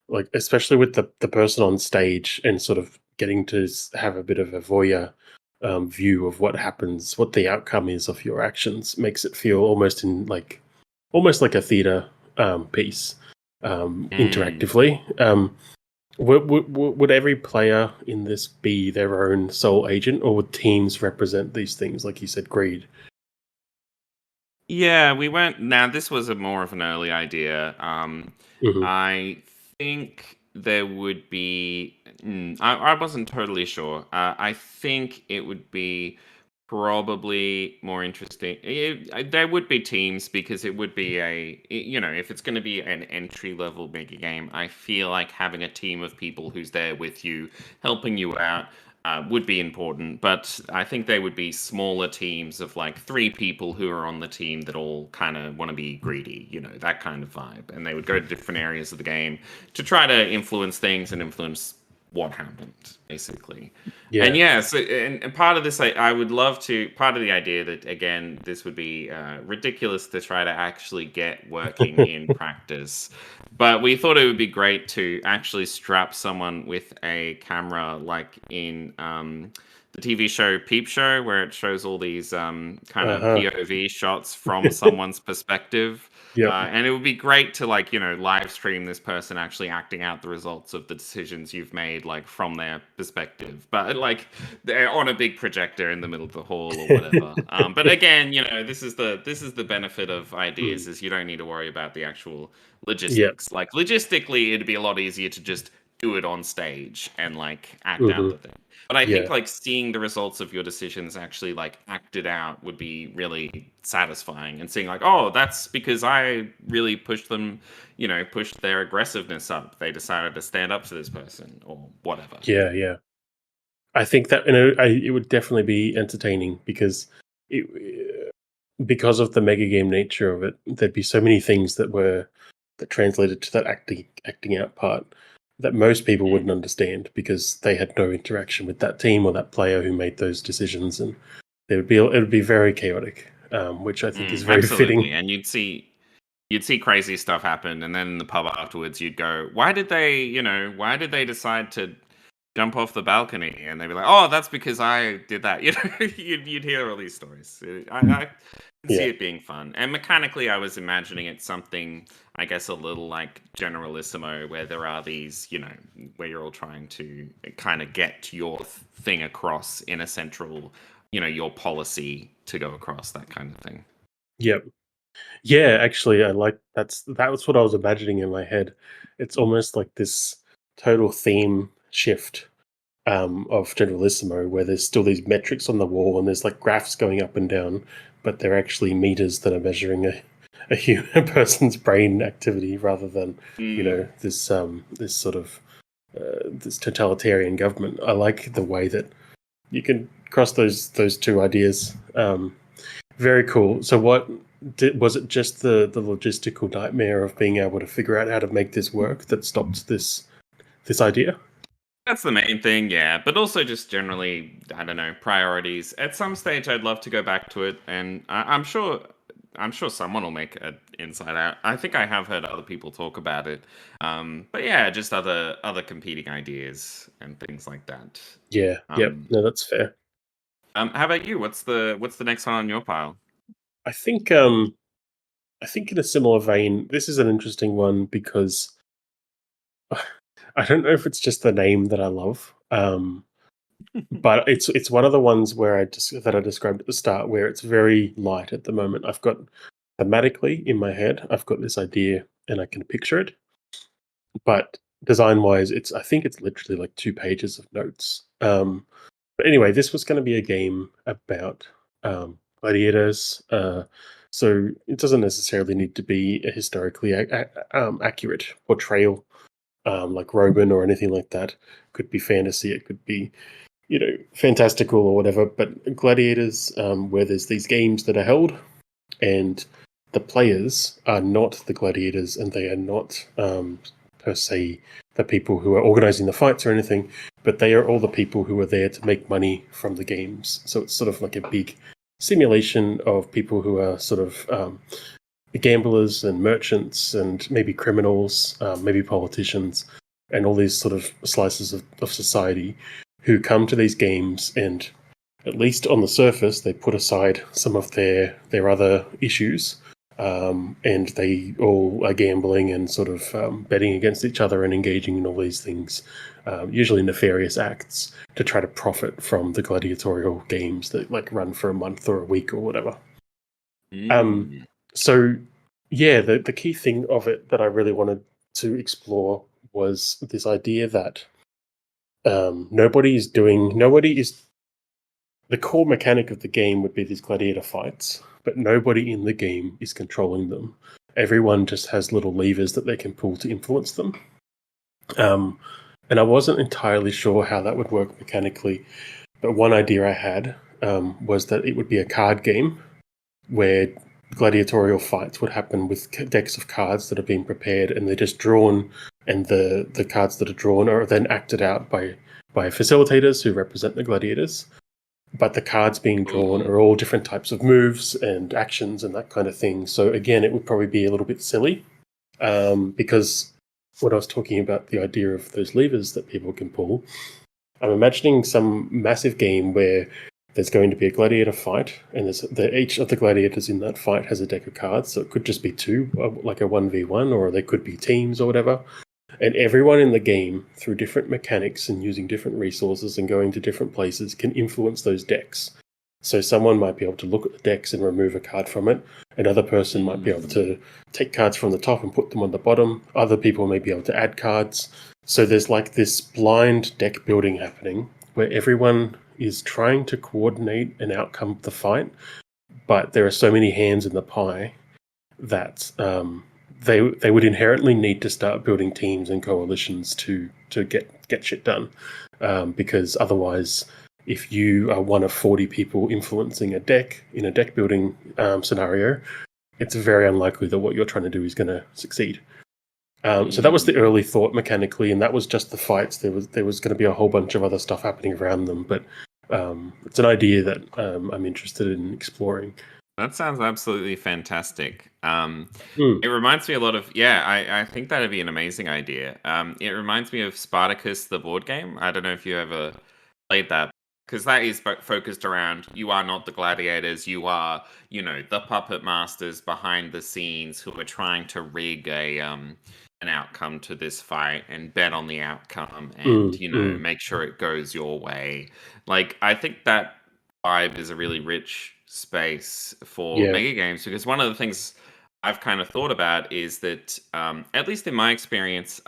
Speaker 1: like, especially with the person on stage and sort of getting to have a bit of a voyeur view of what happens, what the outcome is of your actions, makes it feel almost in like almost like a theater piece
Speaker 2: Mm.
Speaker 1: interactively. Would every player in this be their own sole agent, or would teams represent these things, like you said, greed?
Speaker 2: Yeah, we went. Now, this was a more of an early idea.
Speaker 1: Hmm.
Speaker 2: I think there would be. I wasn't totally sure. I think it would be probably more interesting. There would be teams because it would be if it's going to be an entry level mega game, I feel like having a team of people who's there with you, helping you out, would be important, but I think they would be smaller teams of like three people who are on the team that all kind of want to be greedy, that kind of vibe. And they would go to different areas of the game to try to influence things and influence what happened, basically. And
Speaker 1: Yeah.
Speaker 2: yeah, so and part of this, I would love to. Part of the idea that again, this would be ridiculous to try to actually get working in practice, but we thought it would be great to actually strap someone with a camera, like in the TV show Peep Show, where it shows all these kind of
Speaker 1: Uh-huh.
Speaker 2: POV shots from someone's perspective.
Speaker 1: Yep.
Speaker 2: And it would be great to like live stream this person actually acting out the results of the decisions you've made, like from their perspective, but like they're on a big projector in the middle of the hall or whatever. But again, this is the benefit of ideas,
Speaker 1: Mm.
Speaker 2: is you don't need to worry about the actual
Speaker 1: Yep.
Speaker 2: logistics. Like logistically, it'd be a lot easier to just do it on stage and like act out
Speaker 1: Hmm.
Speaker 2: the thing. But I think
Speaker 1: Yeah.
Speaker 2: like seeing the results of your decisions actually like acted out would be really satisfying, and seeing like, oh, that's because I really pushed them, pushed their aggressiveness up. They decided to stand up to this person or whatever.
Speaker 1: Yeah. Yeah. I think that it would definitely be entertaining it, because of the mega game nature of it. There'd be so many things that translated to that acting out part that most people
Speaker 2: Mm.
Speaker 1: wouldn't understand because they had no interaction with that team or that player who made those decisions, and it would be very chaotic, which I think is very
Speaker 2: Absolutely.
Speaker 1: fitting.
Speaker 2: And you'd see crazy stuff happen, and then in the pub afterwards you'd go, why did they decide to jump off the balcony? And they'd be like, oh, that's because I did that. You'd hear all these stories. I can see
Speaker 1: Yeah,
Speaker 2: it being fun. And mechanically, I was imagining it something, I guess, a little like Generalissimo, where there are these, where you're all trying to kind of get your thing across in a central, your policy to go across, that kind of thing.
Speaker 1: yep. Yeah, actually, that was what I was imagining in my head. It's almost like this total theme shift of Generalissimo, where there's still these metrics on the wall and there's like graphs going up and down, but they're actually meters that are measuring a human person's brain activity rather than
Speaker 2: Mm.
Speaker 1: this sort of this totalitarian government. I like the way that you can cross those two ideas. Very cool. So was it just the logistical nightmare of being able to figure out how to make this work that stopped this idea?
Speaker 2: That's the main thing, yeah. But also just generally, I don't know, priorities. At some stage, I'd love to go back to it, and I'm sure someone will make an Inside Out. I think I have heard other people talk about it. But yeah, just other competing ideas and things like that.
Speaker 1: Yeah, yep.
Speaker 2: Um,
Speaker 1: No, that's fair.
Speaker 2: how about you? What's the next one on your pile?
Speaker 1: I think I think in a similar vein, this is an interesting one because I don't know if it's just the name that I love. But it's one of the ones where that I described at the start, where it's very light at the moment. I've got thematically in my head, I've got this idea and I can picture it, but design wise, I think it's literally like 2 pages of notes. But anyway, this was going to be a game about gladiators. So it doesn't necessarily need to be a historically accurate portrayal, like Roman or anything like that. Could be fantasy. It could be fantastical or whatever. But gladiators, where there's these games that are held, and the players are not the gladiators, and they are not per se the people who are organizing the fights or anything, but they are all the people who are there to make money from the games. So it's sort of like a big simulation of people who are sort of gamblers and merchants and maybe criminals, maybe politicians, and all these sort of slices of society who come to these games, and at least on the surface, they put aside some of their other issues, and they all are gambling and sort of betting against each other and engaging in all these things, usually nefarious acts, to try to profit from the gladiatorial games that like run for a month or a week or whatever.
Speaker 2: Mm.
Speaker 1: So yeah, the key thing of it that I really wanted to explore was this idea that nobody is the core mechanic of the game would be these gladiator fights, but nobody in the game is controlling them. Everyone just has little levers that they can pull to influence them. And I wasn't entirely sure how that would work mechanically, but one idea I had was that it would be a card game where gladiatorial fights would happen with decks of cards that have been prepared and they're just drawn, and the cards that are drawn are then acted out by facilitators who represent the gladiators. But the cards being drawn
Speaker 2: Ooh.
Speaker 1: are all different types of moves and actions and that kind of thing. So again, it would probably be a little bit silly, because when I was talking about the idea of those levers that people can pull, I'm imagining some massive game where there's going to be a gladiator fight, and each of the gladiators in that fight has a deck of cards. So it could just be two, like a 1v1, or they could be teams or whatever. And everyone in the game, through different mechanics and using different resources and going to different places, can influence those decks. So someone might be able to look at the decks and remove a card from it. Another person might be able to take cards from the top and put them on the bottom. Other people may be able to add cards. So there's like this blind deck building happening where everyone is trying to coordinate an outcome of the fight, but there are so many hands in the pie that they would inherently need to start building teams and coalitions to get shit done, because otherwise, if you are one of 40 people influencing a deck in a deck building scenario, it's very unlikely that what you're trying to do is going to succeed. So that was the early thought mechanically, and that was just the fights. There was going to be a whole bunch of other stuff happening around them, but it's an idea that I'm interested in exploring.
Speaker 2: That sounds absolutely fantastic.
Speaker 1: Mm.
Speaker 2: It reminds me a lot of, yeah, I think that'd be an amazing idea. It reminds me of Spartacus, the board game. I don't know if you ever played that, because that is focused around you are not the gladiators, you are, the puppet masters behind the scenes who are trying to rig an outcome to this fight and bet on the outcome and, make sure it goes your way. Like, I think that vibe is a really rich space for
Speaker 1: Yeah.
Speaker 2: mega games, because one of the things I've kind of thought about is that, at least in my experience,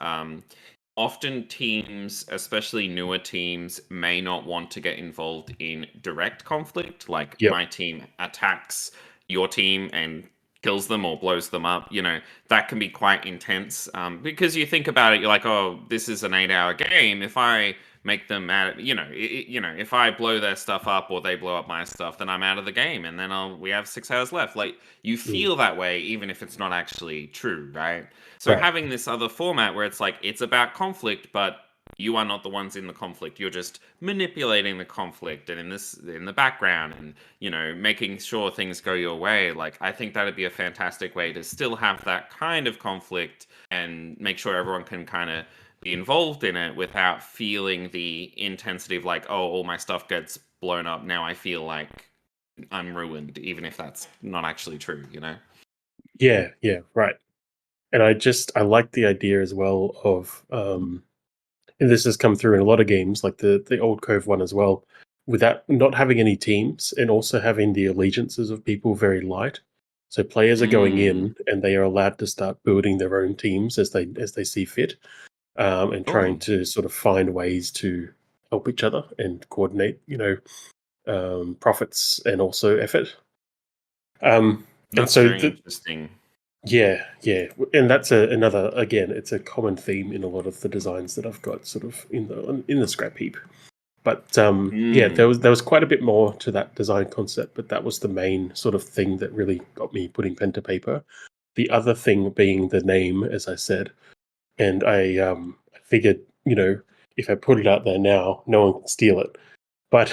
Speaker 2: often teams, especially newer teams, may not want to get involved in direct conflict. Like
Speaker 1: Yep.
Speaker 2: my team attacks your team and kills them or blows them up. That can be quite intense, because you think about it, you're like, oh, this is an 8-hour game. If I make them mad, if I blow their stuff up or they blow up my stuff, then I'm out of the game, and then we have 6 hours left. Like, you feel that way even if it's not actually true, right? So
Speaker 1: Right.
Speaker 2: having this other format where it's like it's about conflict, but you are not the ones in the conflict. You're just manipulating the conflict and in the background, and making sure things go your way. Like, I think that'd be a fantastic way to still have that kind of conflict and make sure everyone can kind of be involved in it without feeling the intensity of like, oh, all my stuff gets blown up. Now I feel like I'm ruined, even if that's not actually true.
Speaker 1: Yeah, right. And I like the idea as well of, and this has come through in a lot of games, like the old Cove one as well, without not having any teams and also having the allegiances of people very light. So players are going
Speaker 2: Mm,
Speaker 1: in and they are allowed to start building their own teams as they see fit, and trying
Speaker 2: cool.
Speaker 1: to sort of find ways to help each other and coordinate, profits and also effort. And
Speaker 2: That's
Speaker 1: so
Speaker 2: very
Speaker 1: the,
Speaker 2: interesting.
Speaker 1: Yeah, yeah, and that's another, again. It's a common theme in a lot of the designs that I've got, sort of in the scrap heap. But yeah, there
Speaker 2: Mm.
Speaker 1: was quite a bit more to that design concept, but that was the main sort of thing that really got me putting pen to paper. The other thing being the name, as I said, and I figured, if I put it out there now, no one can steal it. But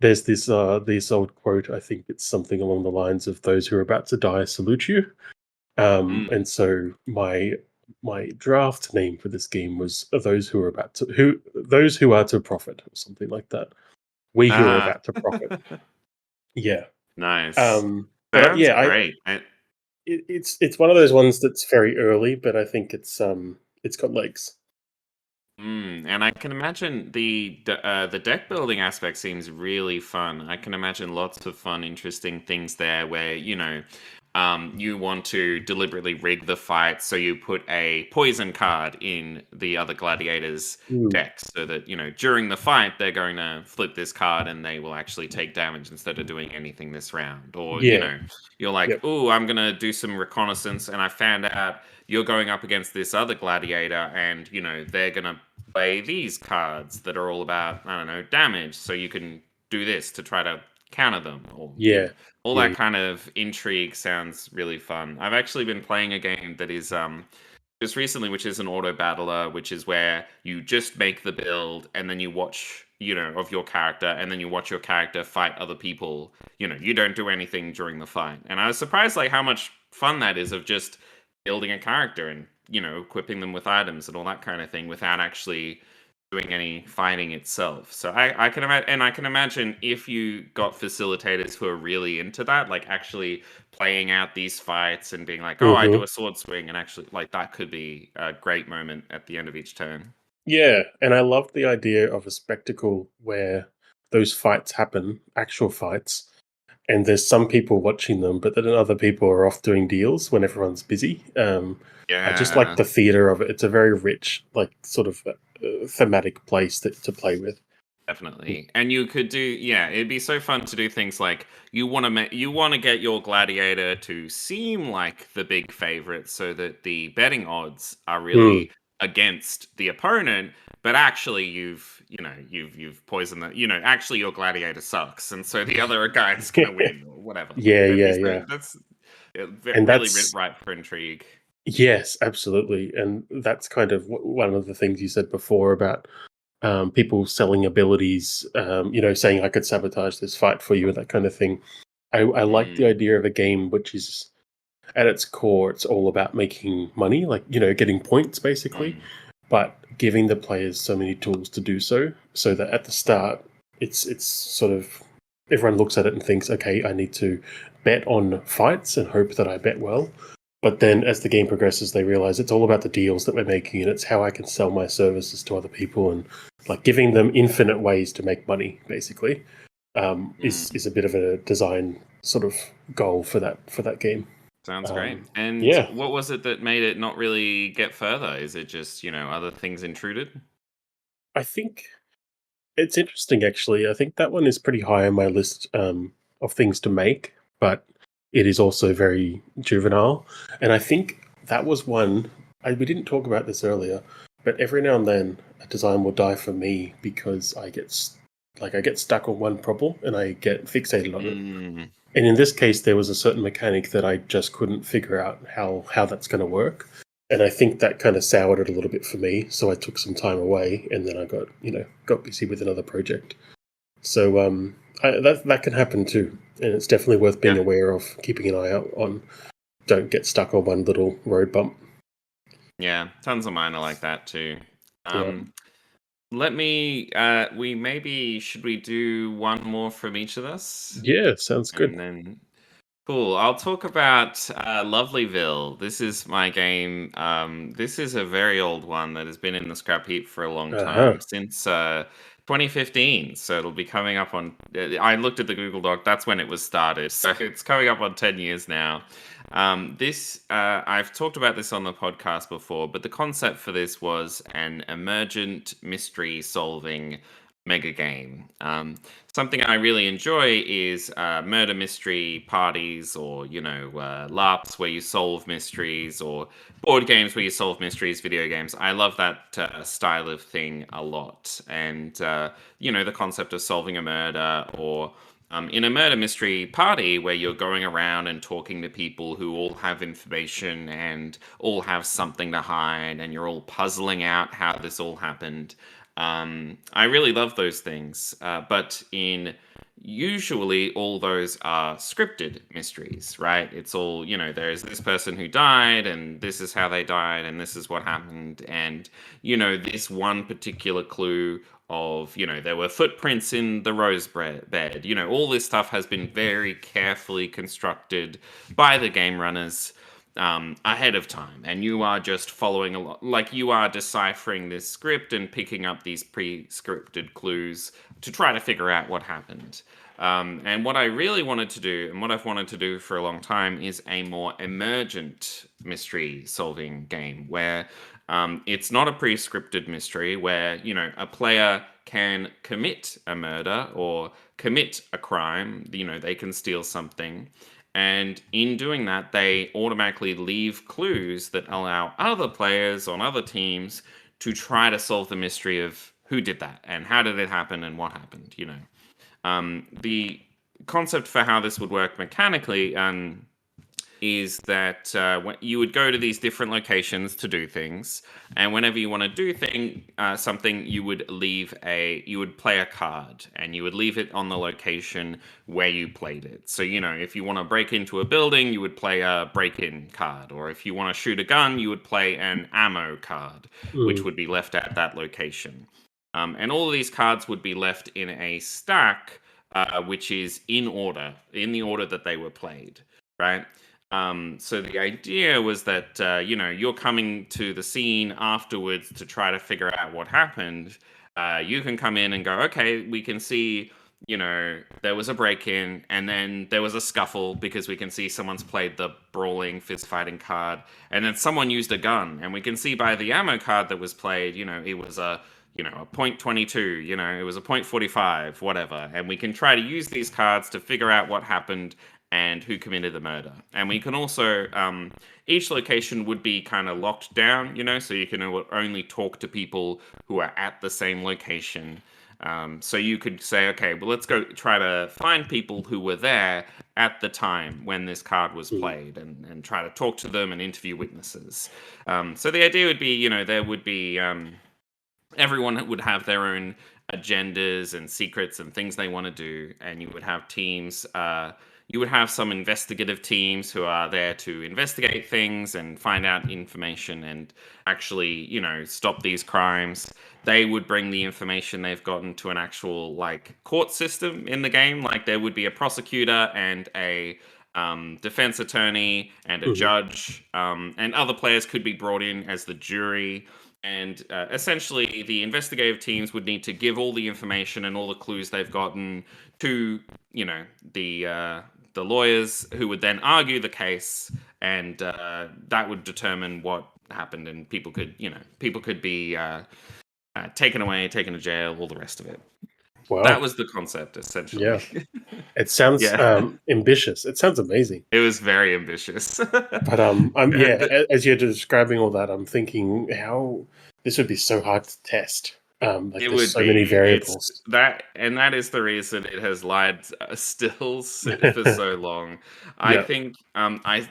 Speaker 1: there's this old quote. I think it's something along the lines of "Those who are about to die salute you."
Speaker 2: Mm.
Speaker 1: And so my draft name for this game was those who are to profit, or something like that. We who are
Speaker 2: Ah.
Speaker 1: about to profit. Yeah.
Speaker 2: Nice.
Speaker 1: But
Speaker 2: Sounds
Speaker 1: yeah, I
Speaker 2: great.
Speaker 1: it's one of those ones that's very early, but I think it's got legs.
Speaker 2: And I can imagine the deck building aspect seems really fun. I can imagine lots of fun, interesting things there where, you want to deliberately rig the fight, so you put a poison card in the other gladiators'
Speaker 1: Mm.
Speaker 2: deck so that, during the fight, they're going to flip this card and they will actually take damage instead of doing anything this round. Or,
Speaker 1: Yeah.
Speaker 2: you're like,
Speaker 1: Yep.
Speaker 2: oh, I'm going to do some reconnaissance, and I found out you're going up against this other gladiator, and, they're going to play these cards that are all about, I don't know, damage, so you can do this to try to counter them, or
Speaker 1: Yeah.
Speaker 2: all
Speaker 1: Yeah.
Speaker 2: that kind of intrigue sounds really fun. I've actually been playing a game that is just recently, which is an auto battler, which is where you just make the build and then you watch, of your character, and then you watch your character fight other people. You don't do anything during the fight. And I was surprised like how much fun that is, of just building a character and, equipping them with items and all that kind of thing without actually doing any fighting itself. So I can imagine, and I can imagine if you got facilitators who are really into that, like actually playing out these fights and being like, "Oh, I do
Speaker 1: Hmm.
Speaker 2: a sword swing," and actually, like, that could be a great moment at the end of each turn.
Speaker 1: Yeah, and I love the idea of a spectacle where those fights happen, actual fights, and there's some people watching them, but then other people are off doing deals when everyone's busy. I just like
Speaker 2: Yeah,
Speaker 1: the theater of it. It's a very rich, like sort of thematic place to play with.
Speaker 2: definitely. And you could do, yeah, it'd be so fun to do things like you want to get your gladiator to seem like the big favorite so that the betting odds are
Speaker 1: Mm.
Speaker 2: really against the opponent, but actually you've poisoned the, actually your gladiator sucks, and so the other guy is going to win or whatever. Like
Speaker 1: Yeah,
Speaker 2: that'd be
Speaker 1: yeah, yeah,
Speaker 2: that's
Speaker 1: and
Speaker 2: really
Speaker 1: that's
Speaker 2: right for intrigue.
Speaker 1: yes, absolutely, and that's kind of one of the things you said before about people selling abilities, saying I could sabotage this fight for you and that kind of thing. I like the
Speaker 2: Mm,
Speaker 1: idea of a game which is at its core, it's all about making money, like, getting points basically,
Speaker 2: mm,
Speaker 1: but giving the players so many tools to do so, so that at the start, it's sort of everyone looks at it and thinks, okay, I need to bet on fights and hope that I bet well. But then as the game progresses, they realize it's all about the deals that we're making and it's how I can sell my services to other people and like giving them infinite ways to make money, basically,
Speaker 2: mm.
Speaker 1: is a bit of a design sort of goal for that game.
Speaker 2: Sounds great.
Speaker 1: Um,
Speaker 2: And
Speaker 1: yeah,
Speaker 2: what was it that made it not really get further? Is it just, other things intruded?
Speaker 1: I think it's interesting actually. I think that one is pretty high on my list of things to make, but it is also very juvenile. And I think that was one we didn't talk about this earlier, but every now and then a design will die for me because I get stuck on one problem and I get fixated on it.
Speaker 2: Mm,
Speaker 1: And in this case, there was a certain mechanic that I just couldn't figure out how that's going to work. And I think that kind of soured it a little bit for me. So I took some time away, and then I got busy with another project. So that can happen too, and it's definitely worth being
Speaker 2: yeah.
Speaker 1: aware of, keeping an eye out on. Don't get stuck on one little road bump.
Speaker 2: Yeah. Tons of mine are like that too.
Speaker 1: Yeah,
Speaker 2: Um, we maybe, should we do one more from each of us?
Speaker 1: yeah, sounds good.
Speaker 2: And then cool. I'll talk about Lovelyville. This is my game. This is a very old one that has been in the scrap heap for a long
Speaker 1: Uh huh.
Speaker 2: time, since 2015. So it'll be coming up on. I looked at the Google Doc. That's when it was started. So it's coming up on 10 years now. This I've talked about this on the podcast before, but the concept for this was an emergent mystery solving mega game. Something I really enjoy is murder mystery parties, or LARPs where you solve mysteries, or board games where you solve mysteries, video games. I love that style of thing a lot, and the concept of solving a murder, or in a murder mystery party where you're going around and talking to people who all have information and all have something to hide, and you're all puzzling out how this all happened. I really love those things. But in usually all those are scripted mysteries, right? It's all, there's this person who died, and this is how they died, and this is what happened. And, this one particular clue of, there were footprints in the bed. All this stuff has been very carefully constructed by the game runners ahead of time, and you are just following a lot, like you are deciphering this script and picking up these pre-scripted clues to try to figure out what happened. And what I really wanted to do, and what I've wanted to do for a long time, is a more emergent mystery solving game where it's not a pre-scripted mystery where a player can commit a murder or commit a crime. They can steal something, and in doing that, they automatically leave clues that allow other players on other teams to try to solve the mystery of who did that and how did it happen and what happened. The concept for how this would work mechanically is that you would go to these different locations to do things, and whenever you want to do something, you would play a card, and you would leave it on the location where you played it. So if you want to break into a building, you would play a break-in card, or if you want to shoot a gun, you would play an ammo card, which would be left at that location. And all of these cards would be left in a stack, which is in the order that they were played, right? So the idea was that, you're coming to the scene afterwards to try to figure out what happened. You can come in and go, okay, we can see, there was a break-in, and then there was a scuffle because we can see someone's played the brawling, fist-fighting card, and then someone used a gun, and we can see by the ammo card that was played, it was a .22, it was a .45, whatever. And we can try to use these cards to figure out what happened and who committed the murder. And we can also, each location would be kind of locked down, so you can only talk to people who are at the same location. So you could say, okay, well, let's go try to find people who were there at the time when this card was played and try to talk to them and interview witnesses. So the idea would be, there would be... everyone would have their own agendas and secrets and things they want to do, and you would have teams. You would have some investigative teams who are there to investigate things and find out information and actually, stop these crimes. They would bring the information they've gotten to an actual court system in the game. Like there would be a prosecutor and a defense attorney and a judge, and other players could be brought in as the jury. And essentially, the investigative teams would need to give all the information and all the clues they've gotten to, the lawyers, who would then argue the case, and that would determine what happened. And people could be taken away, taken to jail, all the rest of it.
Speaker 1: Wow.
Speaker 2: That was the concept, essentially.
Speaker 1: Yeah. It sounds ambitious. It sounds amazing.
Speaker 2: It was very ambitious.
Speaker 1: But as you're describing all that, I'm thinking how this would be so hard to test. There's so many variables.
Speaker 2: That is the reason it has lied still for so long. I think I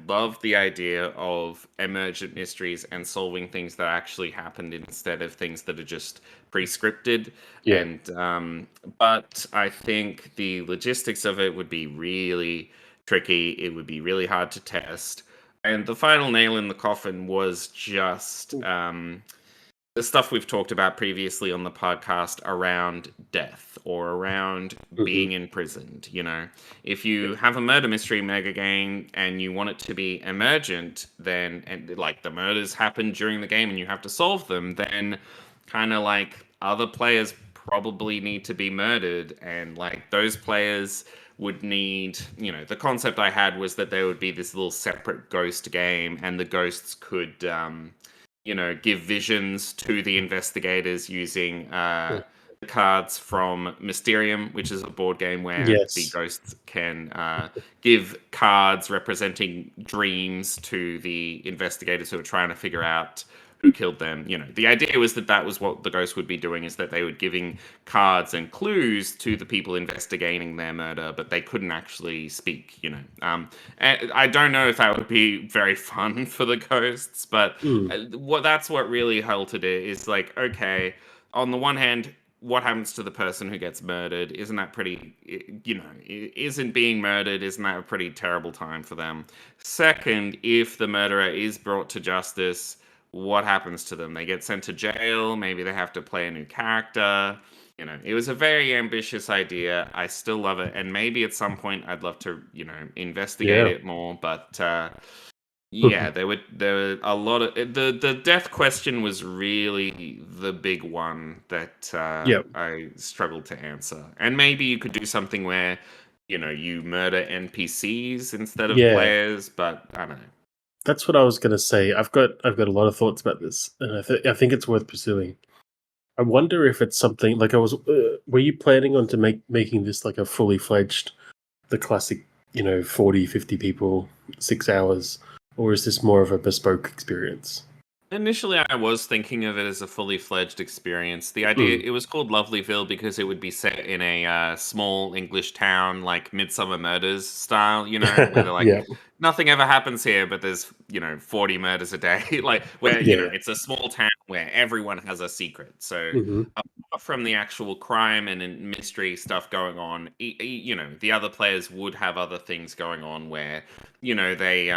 Speaker 2: love the idea of emergent mysteries and solving things that actually happened instead of things that are just pre-scripted.
Speaker 1: Yeah.
Speaker 2: And but I think the logistics of it would be really tricky. It would be really hard to test. And the final nail in the coffin was just the stuff we've talked about previously on the podcast around death or around being imprisoned. If you have a murder mystery mega game and you want it to be emergent, then the murders happen during the game and you have to solve them, then kind of other players probably need to be murdered, and those players would need, the concept I had was that there would be this little separate ghost game, and the ghosts could give visions to the investigators using the cards from Mysterium, which is a board game where the ghosts can give cards representing dreams to the investigators who are trying to figure out who killed them. The idea was that was what the ghosts would be doing, is that they would giving cards and clues to the people investigating their murder, but they couldn't actually speak. And I don't know if that would be very fun for the ghosts, but that's what really halted it. Is okay, on the one hand, what happens to the person who gets murdered? Isn't that pretty, isn't being murdered, isn't that a pretty terrible time for them? Second, if the murderer is brought to justice, what happens to them? They get sent to jail, maybe they have to play a new character. It was a very ambitious idea. I still love it. And maybe at some point I'd love to, investigate
Speaker 1: Yeah.
Speaker 2: it more. But yeah, there were a lot of the death question was really the big one that
Speaker 1: Yeah.
Speaker 2: I struggled to answer. And maybe you could do something where you murder NPCs instead of
Speaker 1: Yeah.
Speaker 2: players, but I don't know.
Speaker 1: That's what I was gonna say. I've got a lot of thoughts about this, and I think it's worth pursuing. I wonder if it's something like I was. Were you planning on to making this like a fully fledged, the classic, 40, 50 people, 6 hours, or is this more of a bespoke experience?
Speaker 2: Initially, I was thinking of it as a fully fledged experience. The idea,
Speaker 1: Mm.
Speaker 2: it was called Lovelyville because it would be set in a small English town, like Midsummer Murders style, where they're like,
Speaker 1: Yeah.
Speaker 2: nothing ever happens here, but there's, 40 murders a day. Like, where,
Speaker 1: Yeah.
Speaker 2: it's a small town where everyone has a secret. So,
Speaker 1: Hmm.
Speaker 2: apart from the actual crime and mystery stuff going on, the other players would have other things going on where, they,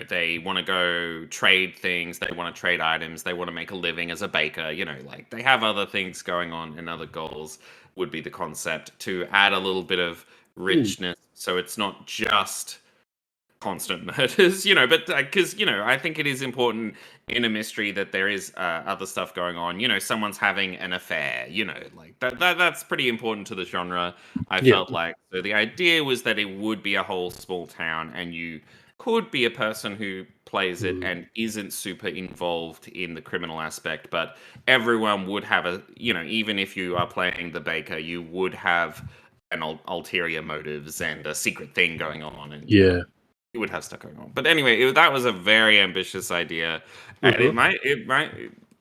Speaker 2: they want to go trade things, they want to trade items, they want to make a living as a baker, like they have other things going on and other goals would be the concept to add a little bit of
Speaker 1: Mm.
Speaker 2: richness so it's not just constant murders, but because, I think it is important in a mystery that there is other stuff going on, someone's having an affair, like that's pretty important to the genre, I
Speaker 1: Yeah.
Speaker 2: felt like. So the idea was that it would be a whole small town and you could be a person who plays it
Speaker 1: Mm.
Speaker 2: and isn't super involved in the criminal aspect, but everyone would have a, even if you are playing the baker, you would have an ulterior motives and a secret thing going on, and
Speaker 1: Yeah.
Speaker 2: you would have stuff going on. But anyway, that was a very ambitious idea, and
Speaker 1: Hmm.
Speaker 2: it might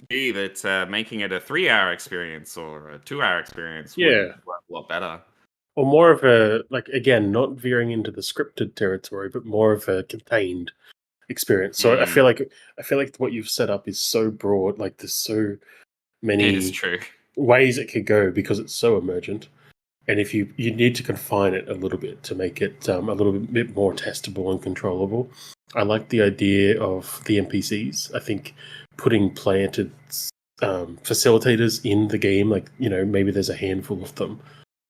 Speaker 2: be that making it a 3 hour experience or a 2 hour experience would
Speaker 1: Yeah.
Speaker 2: work a lot better.
Speaker 1: Or more of a, like, again, not veering into the scripted territory, but more of a contained experience. So
Speaker 2: Mm,
Speaker 1: I feel like what you've set up is so broad. Like there's so
Speaker 2: it is
Speaker 1: many
Speaker 2: true.
Speaker 1: ways it could go because it's so emergent. And if you need to confine it a little bit to make it a little bit more testable and controllable. I like the idea of the NPCs. I think putting planted facilitators in the game, like maybe there's a handful of them,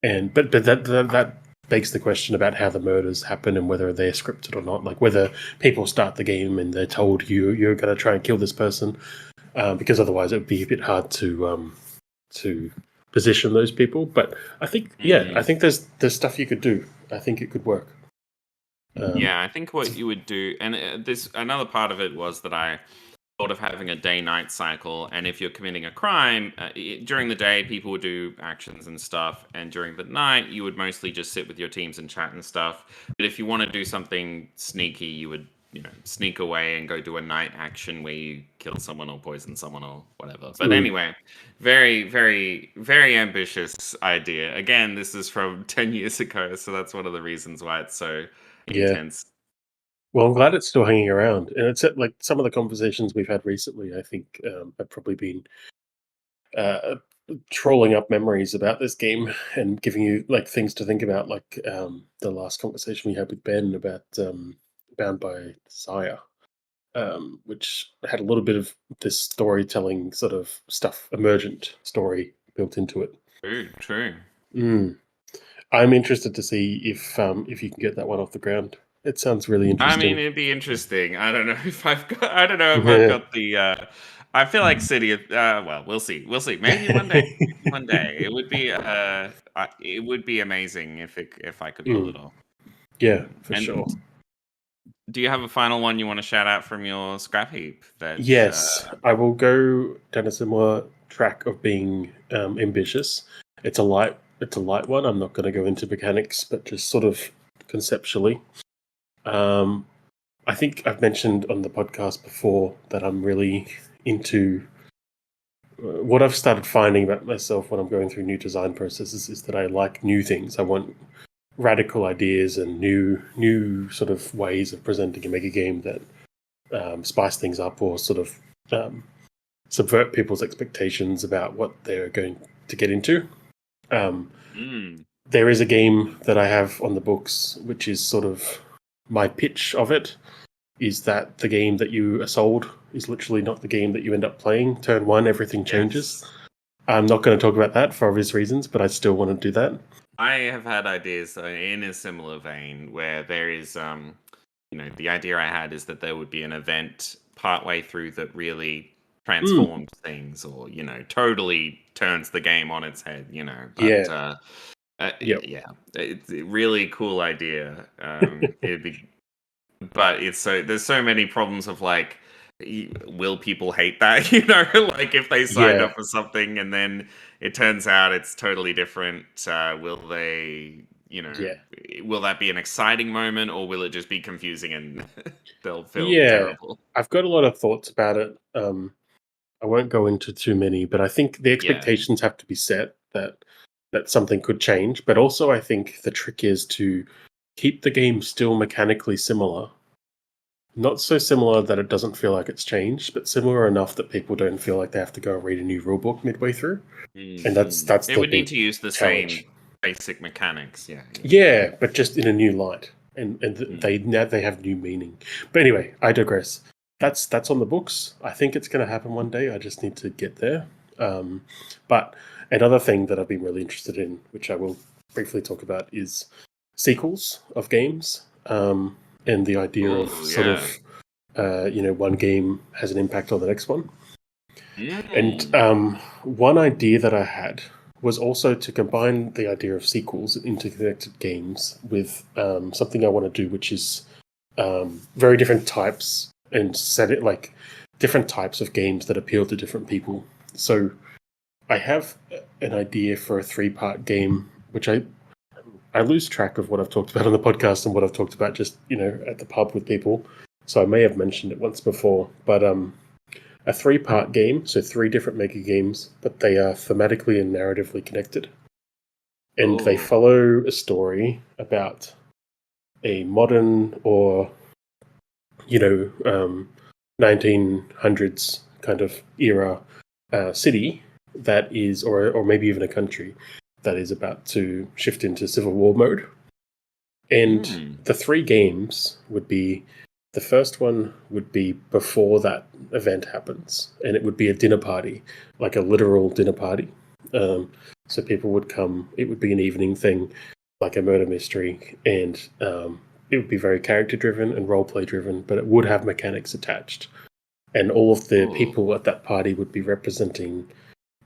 Speaker 1: and but that begs the question about how the murders happen and whether they're scripted or not. Like whether people start the game and they're told you're going to try and kill this person, because otherwise it would be a bit hard to position those people. But I think, yeah, I
Speaker 2: Mm.
Speaker 1: think there's stuff you could do. I think it could work.
Speaker 2: Yeah, I think what you would do, and this another part of it was that I thought of having a day-night cycle, and if you're committing a crime during the day, people would do actions and stuff, and during the night, you would mostly just sit with your teams and chat and stuff. But if you want to do something sneaky, you would sneak away and go do a night action where you kill someone or poison someone or whatever. But
Speaker 1: Mm,
Speaker 2: anyway, very, very, very ambitious idea. Again, this is from 10 years ago, so that's one of the reasons why it's so
Speaker 1: yeah.
Speaker 2: intense.
Speaker 1: Well, I'm glad it's still hanging around, and it's like some of the conversations we've had recently. I think have probably been uh, trolling up memories about this game and giving you like things to think about, like the last conversation we had with Ben about Bound by Desire, which had a little bit of this storytelling sort of stuff, emergent story built into it.
Speaker 2: True, true.
Speaker 1: Mm. I'm interested to see if you can get that one off the ground. It sounds really
Speaker 2: I mean,
Speaker 1: interesting.
Speaker 2: it'd be interesting. I don't know if I've got. I don't know if I've
Speaker 1: Yeah.
Speaker 2: got the. I feel like City. Well, we'll see. We'll see. Maybe one day. Maybe one day. It would be. It would be amazing if I could pull
Speaker 1: Mm,
Speaker 2: it off.
Speaker 1: yeah, for sure.
Speaker 2: And do you have a final one you want to shout out from your scrap heap? That.
Speaker 1: Yes, I will go down a similar track of being ambitious. It's a light one. I'm not going to go into mechanics, but just sort of conceptually. Um, I think I've mentioned on the podcast before that I'm really into what I've started finding about myself when I'm going through new design processes is that I like new things. I want radical ideas and new sort of ways of presenting a mega game that spice things up or sort of um, subvert people's expectations about what they're going to get into. There is a game that I have on the books, which is sort of my pitch of it, is that the game that you are sold is literally not the game that you end up playing. Turn one, everything changes.
Speaker 2: Yes.
Speaker 1: I'm not going to talk about that for obvious reasons, but I still want to do that.
Speaker 2: I have had ideas in a similar vein where there is, the idea I had is that there would be an event partway through that really transforms things, or totally turns the game on its head. But yeah, it's a really cool idea. It'd be, but there's so many problems of like, will people hate that? Like if they signed
Speaker 1: Yeah.
Speaker 2: up for something and then it turns out it's totally different, will they?
Speaker 1: Yeah.
Speaker 2: Will that be an exciting moment, or will it just be confusing and they'll feel
Speaker 1: Yeah.
Speaker 2: terrible?
Speaker 1: I've got a lot of thoughts about it. I won't go into too many, but I think the
Speaker 2: Yeah.
Speaker 1: expectations have to be set that something could change. But also, I think the trick is to keep the game still mechanically similar. Not so similar that it doesn't feel like it's changed, but similar enough that people don't feel like they have to go and read a new rulebook midway through. And that's
Speaker 2: It
Speaker 1: the
Speaker 2: would need
Speaker 1: big
Speaker 2: to use the
Speaker 1: challenge.
Speaker 2: same basic mechanics. Yeah.
Speaker 1: Yeah, but just in a new light, and
Speaker 2: Mm.
Speaker 1: they have new meaning. But anyway, I digress. That's on the books. I think it's going to happen one day. I just need to get there. But another thing that I've been really interested in, which I will briefly talk about, is sequels of games, and the idea of
Speaker 2: Ooh,
Speaker 1: sort
Speaker 2: yeah.
Speaker 1: of one game has an impact on the next one. And
Speaker 2: Mm.
Speaker 1: one idea that I had was also to combine the idea of sequels and interconnected games with something I want to do, which is very different types and set it like different types of games that appeal to different people. So I have an idea for a 3-part game, which I lose track of what I've talked about on the podcast and what I've talked about just at the pub with people. So I may have mentioned it once before, but a 3-part game, so 3 different mega games, but they are thematically and narratively connected. And they
Speaker 2: Oh.
Speaker 1: follow a story about a modern or, 1900s kind of era city that is, or maybe even a country that is about to shift into civil war mode. And the 3 games would be, the first one would be before that event happens, and it would be a dinner party, like a literal dinner party. So people would come, it would be an evening thing, like a murder mystery, and it would be very character driven and role play driven, but it would have mechanics attached. And all of the people at that party would be representing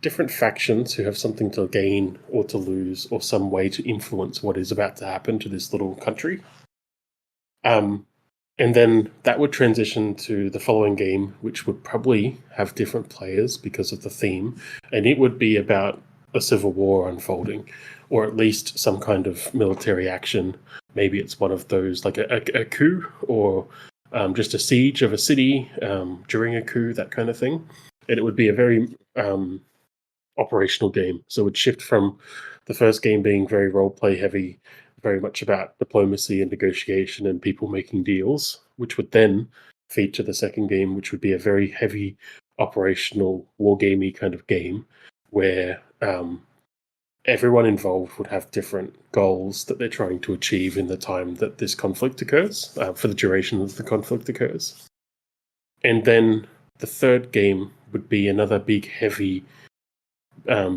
Speaker 1: different factions who have something to gain or to lose or some way to influence what is about to happen to this little country. And then that would transition to the following game, which would probably have different players because of the theme, and it would be about a civil war unfolding, or at least some kind of military action. Maybe it's one of those, like a coup, or just a siege of a city during a coup, that kind of thing. And it would be a very operational game. So it would shift from the first game being very role play heavy, very much about diplomacy and negotiation and people making deals, which would then feature the second game, which would be a very heavy operational wargamey kind of game where everyone involved would have different goals that they're trying to achieve in the time that this conflict occurs, for the duration that the conflict occurs. And then the third game would be another big, heavy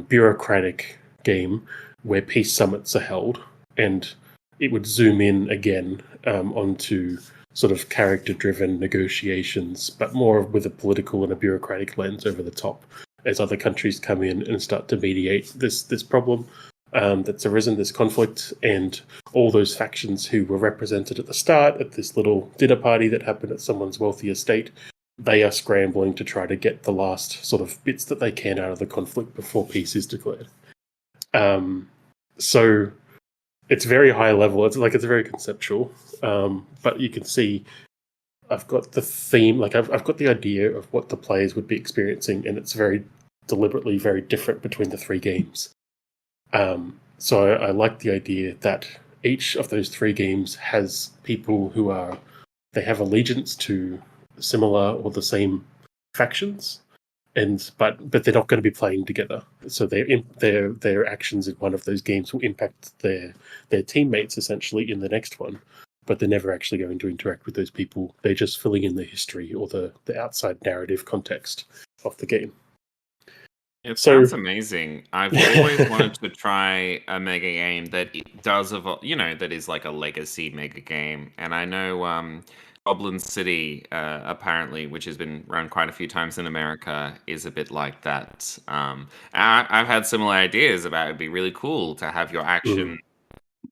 Speaker 1: bureaucratic game where peace summits are held, and it would zoom in again onto sort of character-driven negotiations, but more with a political and a bureaucratic lens over the top, as other countries come in and start to mediate this problem that's arisen, this conflict, and all those factions who were represented at the start at this little dinner party that happened at someone's wealthy estate, they are scrambling to try to get the last sort of bits that they can out of the conflict before peace is declared. So it's very high level. It's very conceptual, but you can see I've got the theme. Like I've got the idea of what the players would be experiencing, and it's very deliberately very different between the 3 games. So I like the idea that each of those 3 games has people who they have allegiance to similar or the same factions, but they're not going to be playing together. So their actions in one of those games will impact their teammates essentially in the next one. But they're never actually going to interact with those people. They're just filling in the history or the outside narrative context of the game.
Speaker 2: It
Speaker 1: So
Speaker 2: sounds amazing. I've always wanted to try a mega game that does evolve, that is like a legacy mega game. And I know Goblin City, apparently, which has been run quite a few times in America, is a bit like that. I've had similar ideas about it'd be really cool to have your action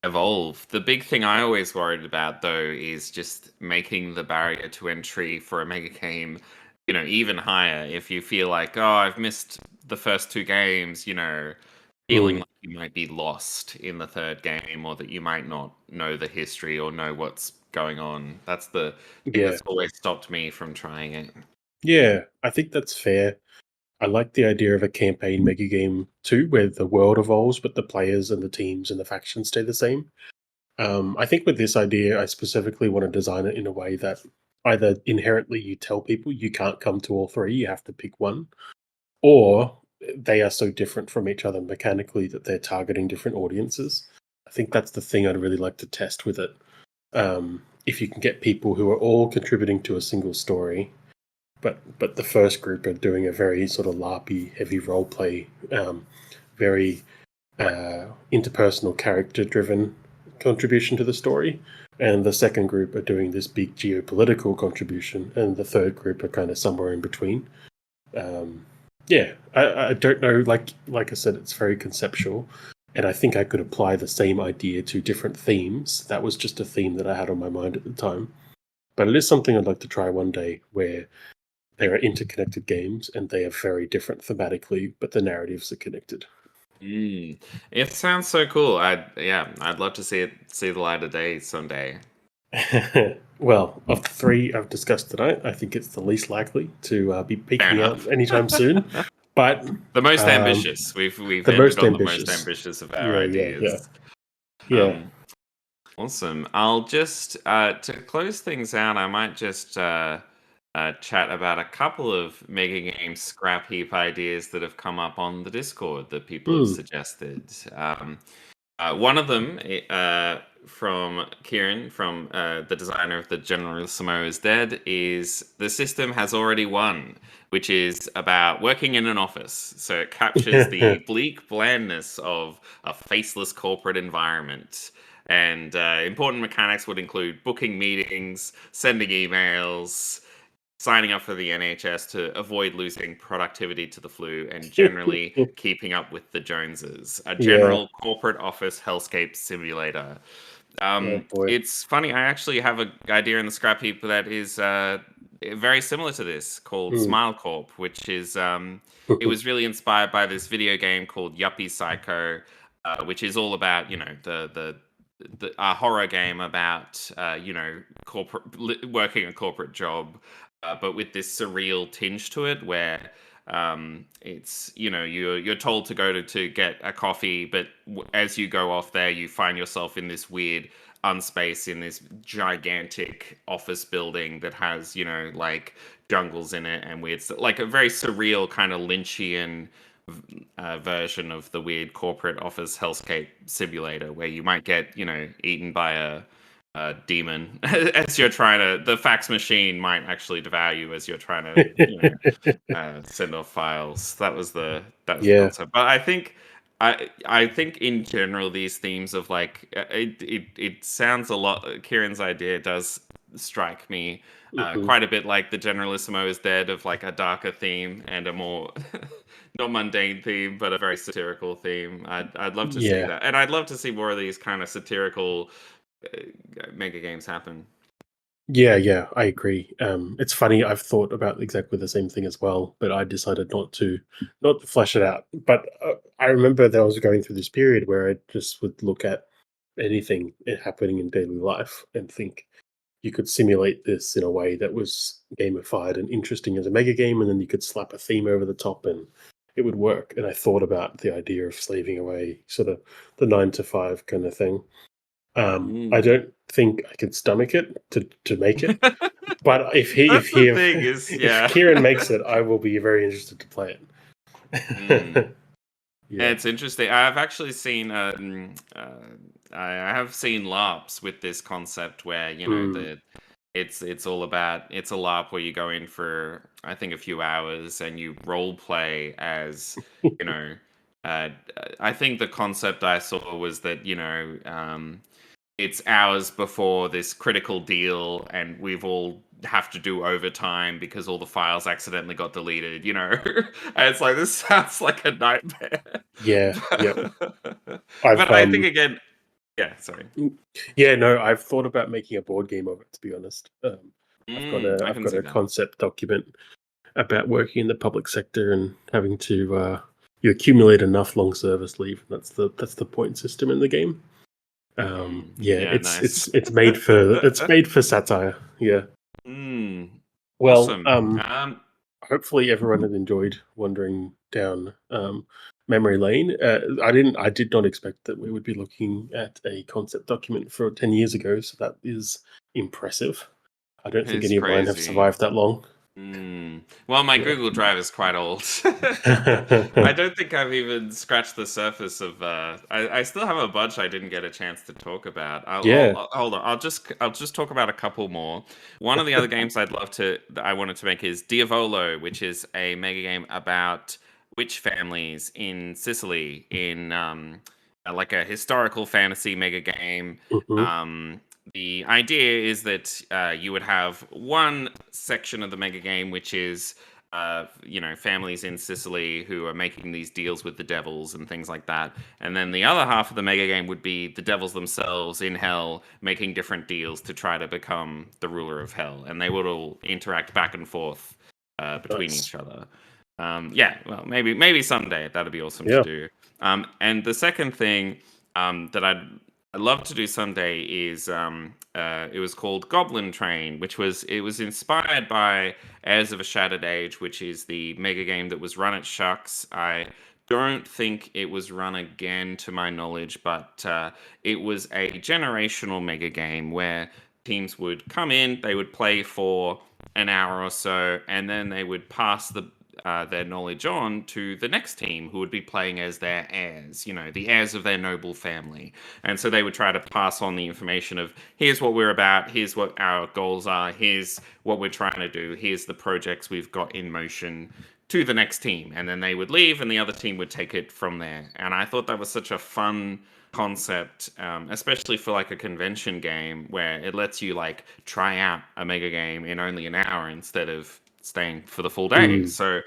Speaker 2: evolve. The big thing I always worried about, though, is just making the barrier to entry for a mega game, even higher. If you feel like, oh, I've missed the first two games, feeling like you might be lost in the third game, or that you might not know the history or know what's going on. That's the thing that's always stopped me from trying it.
Speaker 1: Yeah, I think that's fair. I like the idea of a campaign mega game too, where the world evolves, but the players and the teams and the factions stay the same. I think with this idea, I specifically want to design it in a way that either inherently you tell people you can't come to all three, you have to pick one, or they are so different from each other mechanically that they're targeting different audiences. I think that's the thing I'd really like to test with it. If you can get people who are all contributing to a single story, but the first group are doing a very sort of LARPy, heavy role play, very interpersonal, character-driven contribution to the story, and the second group are doing this big geopolitical contribution, and the third group are kind of somewhere in between. I don't know. Like I said, it's very conceptual, and I think I could apply the same idea to different themes. That was just a theme that I had on my mind at the time, but it is something I'd like to try one day, where there are interconnected games and they are very different thematically, but the narratives are connected.
Speaker 2: It sounds so cool. I'd love to see the light of day someday.
Speaker 1: Well, of the three I've discussed tonight, I think it's the least likely to be
Speaker 2: Fair
Speaker 1: peaking out
Speaker 2: enough.
Speaker 1: anytime soon. But
Speaker 2: The most ambitious. We've
Speaker 1: the
Speaker 2: got
Speaker 1: most
Speaker 2: the most
Speaker 1: ambitious.
Speaker 2: ambitious of our
Speaker 1: Yeah.
Speaker 2: ideas.
Speaker 1: Yeah.
Speaker 2: Awesome. I'll just to close things out, I might just chat about a couple of mega game scrap heap ideas that have come up on the Discord that people have suggested. One of them from Kieran, from the designer of the Generalissimo is Dead, is the system has already won, which is about working in an office. So it captures the bleak blandness of a faceless corporate environment. And important mechanics would include booking meetings, sending emails, signing up for the NHS to avoid losing productivity to the flu, and generally keeping up with the Joneses. A general corporate office hellscape simulator.
Speaker 1: Oh boy.
Speaker 2: It's funny, I actually have an idea in the scrap heap that is very similar to this, called Smile Corp, which is it was really inspired by this video game called Yuppie Psycho, which is all about a horror game about working a corporate job, but with this surreal tinge to it, where it's you're told to go to get a coffee, but as you go off there, you find yourself in this weird unspace in this gigantic office building that has like jungles in it and weird stuff, like a very surreal kind of Lynchian version of the weird corporate office hellscape simulator, where you might get eaten by a demon as you're trying to. The fax machine might actually devour you as you're trying to send off files. That was the concept. But I think in general these themes of like it sounds a lot. Kieran's idea does strike me quite a bit like the Generalissimo is Dead, of like a darker theme and a more not mundane theme, but a very satirical theme. I'd love to see that, and I'd love to see more of these kind of satirical mega games happen.
Speaker 1: Yeah, I agree. It's funny. I've thought about exactly the same thing as well, but I decided not to flesh it out. But I remember that I was going through this period where I just would look at anything happening in daily life and think you could simulate this in a way that was gamified and interesting as a mega game, and then you could slap a theme over the top and it would work. And I thought about the idea of slaving away, sort of the 9 to 5 kind of thing. I don't think I could stomach it to make it. But if he
Speaker 2: That's
Speaker 1: if
Speaker 2: the
Speaker 1: he
Speaker 2: thing is,
Speaker 1: if
Speaker 2: yeah.
Speaker 1: Kieran makes it, I will be very interested to play
Speaker 2: Mm.
Speaker 1: it. Yeah.
Speaker 2: It's interesting. I've actually seen, I have seen LARPs with this concept where
Speaker 1: Mm.
Speaker 2: it's all about it's a LARP where you go in for I think a few hours and you role play as you know. Uh, I think the concept I saw was that it's hours before this critical deal, and we've all have to do overtime because all the files accidentally got deleted. And it's like this sounds like a nightmare.
Speaker 1: Yeah. Yep. I've
Speaker 2: But I think again, yeah. Sorry.
Speaker 1: yeah, no, I've thought about making a board game of it, to be honest.
Speaker 2: I
Speaker 1: I've
Speaker 2: can
Speaker 1: got
Speaker 2: see
Speaker 1: a
Speaker 2: that.
Speaker 1: concept document about working in the public sector and having to you accumulate enough long service leave. That's the point system in the game. Yeah,
Speaker 2: Yeah, nice.
Speaker 1: it's made for satire. Yeah.
Speaker 2: Mm,
Speaker 1: Well,
Speaker 2: awesome.
Speaker 1: hopefully everyone had enjoyed wandering down memory lane. I did not expect that we would be looking at a concept document for 10 years ago, so that is impressive. I don't think
Speaker 2: It's
Speaker 1: any of mine have
Speaker 2: crazy.
Speaker 1: survived that long.
Speaker 2: Well, my
Speaker 1: Yeah.
Speaker 2: Google Drive is quite old. I don't think I've even scratched the surface of. I still have a bunch I didn't get a chance to talk about.
Speaker 1: Yeah.
Speaker 2: Hold on. I'll just talk about a couple more. One of the other games that I wanted to make is Diavolo, which is a mega game about witch families in Sicily in like a historical fantasy mega game.
Speaker 1: Mhm.
Speaker 2: Um, the idea is that you would have one section of the mega game, which is families in Sicily who are making these deals with the devils and things like that. And then the other half of the mega game would be the devils themselves in hell making different deals to try to become the ruler of hell. And they would all interact back and forth between
Speaker 1: Nice.
Speaker 2: each other. Yeah, well, maybe someday that'd be awesome to
Speaker 1: Yeah.
Speaker 2: do. And the second thing that I'd love to do someday is it was called Goblin Train, it was inspired by Heirs of a Shattered Age, which is the mega game that was run at Shucks. I don't think it was run again to my knowledge, but it was a generational mega game where teams would come in, they would play for an hour or so, and then they would pass their knowledge on to the next team who would be playing as their heirs, the heirs of their noble family. And so they would try to pass on the information of here's what we're about, here's what our goals are, here's what we're trying to do, here's the projects we've got in motion to the next team. And then they would leave and the other team would take it from there. And I thought that was such a fun concept, especially for like a convention game where it lets you like try out a mega game in only an hour instead of staying for the full day.
Speaker 1: Mm.
Speaker 2: So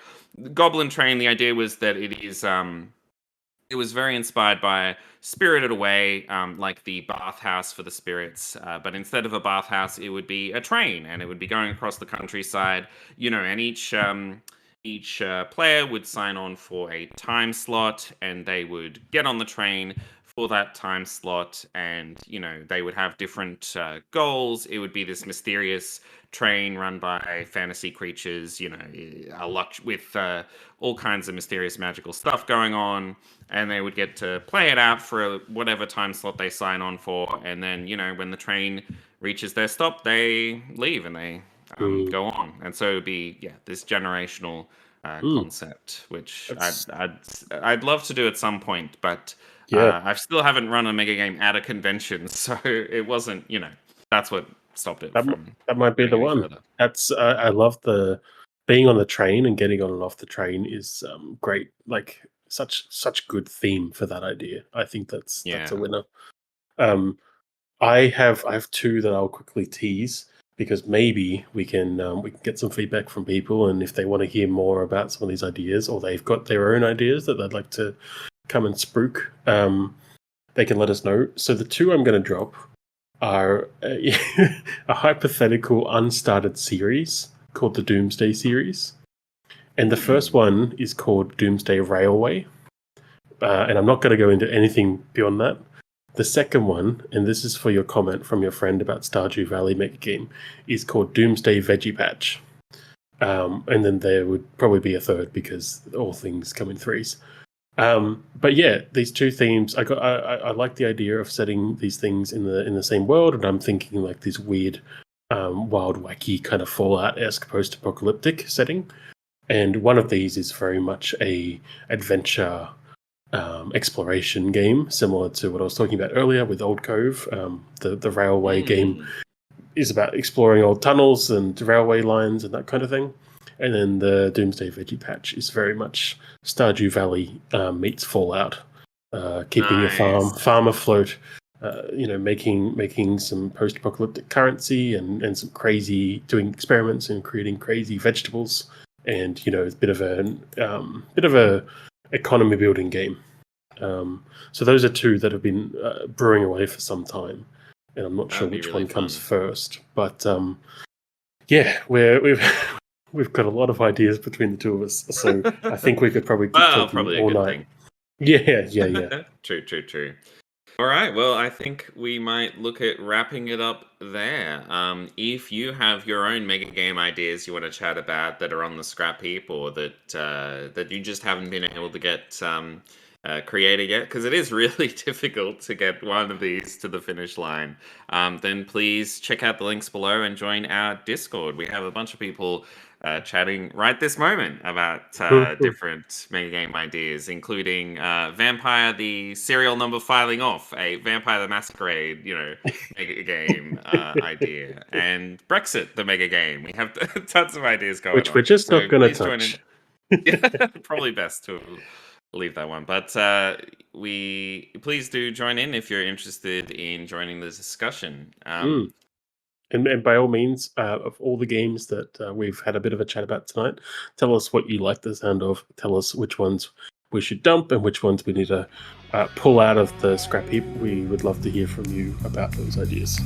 Speaker 2: Goblin Train, the idea was that it was very inspired by Spirited Away, like the bathhouse for the spirits. But instead of a bathhouse, it would be a train, and it would be going across the countryside. And each player would sign on for a time slot, and they would get on the train for that time slot, and they would have different goals. It would be this mysterious train run by fantasy creatures, a luck with all kinds of mysterious magical stuff going on, and they would get to play it out for whatever time slot they sign on for, and then when the train reaches their stop, they leave and they
Speaker 1: Mm.
Speaker 2: go on, and so it would be this generational
Speaker 1: Mm.
Speaker 2: concept, which
Speaker 1: That's
Speaker 2: I'd love to do at some point, but
Speaker 1: yeah.
Speaker 2: I still haven't run a mega game at a convention, so it wasn't that's what stopped it from
Speaker 1: That might be
Speaker 2: going
Speaker 1: the
Speaker 2: any
Speaker 1: one.
Speaker 2: further.
Speaker 1: That's I love the being on the train and getting on and off the train is great. Like such good theme for that idea. I think that's a
Speaker 2: Yeah.
Speaker 1: winner. Um, I have two that I'll quickly tease because maybe we can get some feedback from people, and if they want to hear more about some of these ideas or they've got their own ideas that they'd like to come and spruik, they can let us know. So the two I'm going to drop are a hypothetical unstarted series called the Doomsday series. And the first one is called Doomsday Railway. And I'm not going to go into anything beyond that. The second one, and this is for your comment from your friend about Stardew Valley Mega Game, is called Doomsday Veggie Patch. And then there would probably be a third because all things come in threes. But yeah, these two themes. I like the idea of setting these things in the same world, and I'm thinking like this weird, wild, wacky kind of Fallout-esque post-apocalyptic setting. And one of these is very much a adventure exploration game, similar to what I was talking about earlier with Old Cove. The railway game is about exploring old tunnels and railway lines and that kind of thing. And then the Doomsday Veggie Patch is very much Stardew Valley meets Fallout, keeping your farm afloat. Making some post-apocalyptic currency and some crazy doing experiments and creating crazy vegetables, and a bit of a economy building game. So those are two that have been brewing away for some time, and I'm not sure which
Speaker 2: really
Speaker 1: one comes
Speaker 2: fun.
Speaker 1: first. But yeah, we've got a lot of ideas between the two of us, so I think we could probably keep talking
Speaker 2: Probably a
Speaker 1: all
Speaker 2: good
Speaker 1: night.
Speaker 2: thing.
Speaker 1: Yeah.
Speaker 2: True. All right. Well, I think we might look at wrapping it up there. If you have your own mega game ideas you want to chat about that are on the scrap heap, or that you just haven't been able to get created yet, because it is really difficult to get one of these to the finish line, then please check out the links below and join our Discord. We have a bunch of people chatting right this moment about different mega game ideas, including Vampire the Serial Number Filing Off, a Vampire the Masquerade, mega game idea, and Brexit the mega game. We have tons of ideas going on.
Speaker 1: Which we're just not going to touch.
Speaker 2: Probably best to leave that one. But please do join in if you're interested in joining the discussion.
Speaker 1: And by all means, of all the games that we've had a bit of a chat about tonight, tell us what you like the sound of. Tell us which ones we should dump and which ones we need to pull out of the scrap heap. We would love to hear from you about those ideas.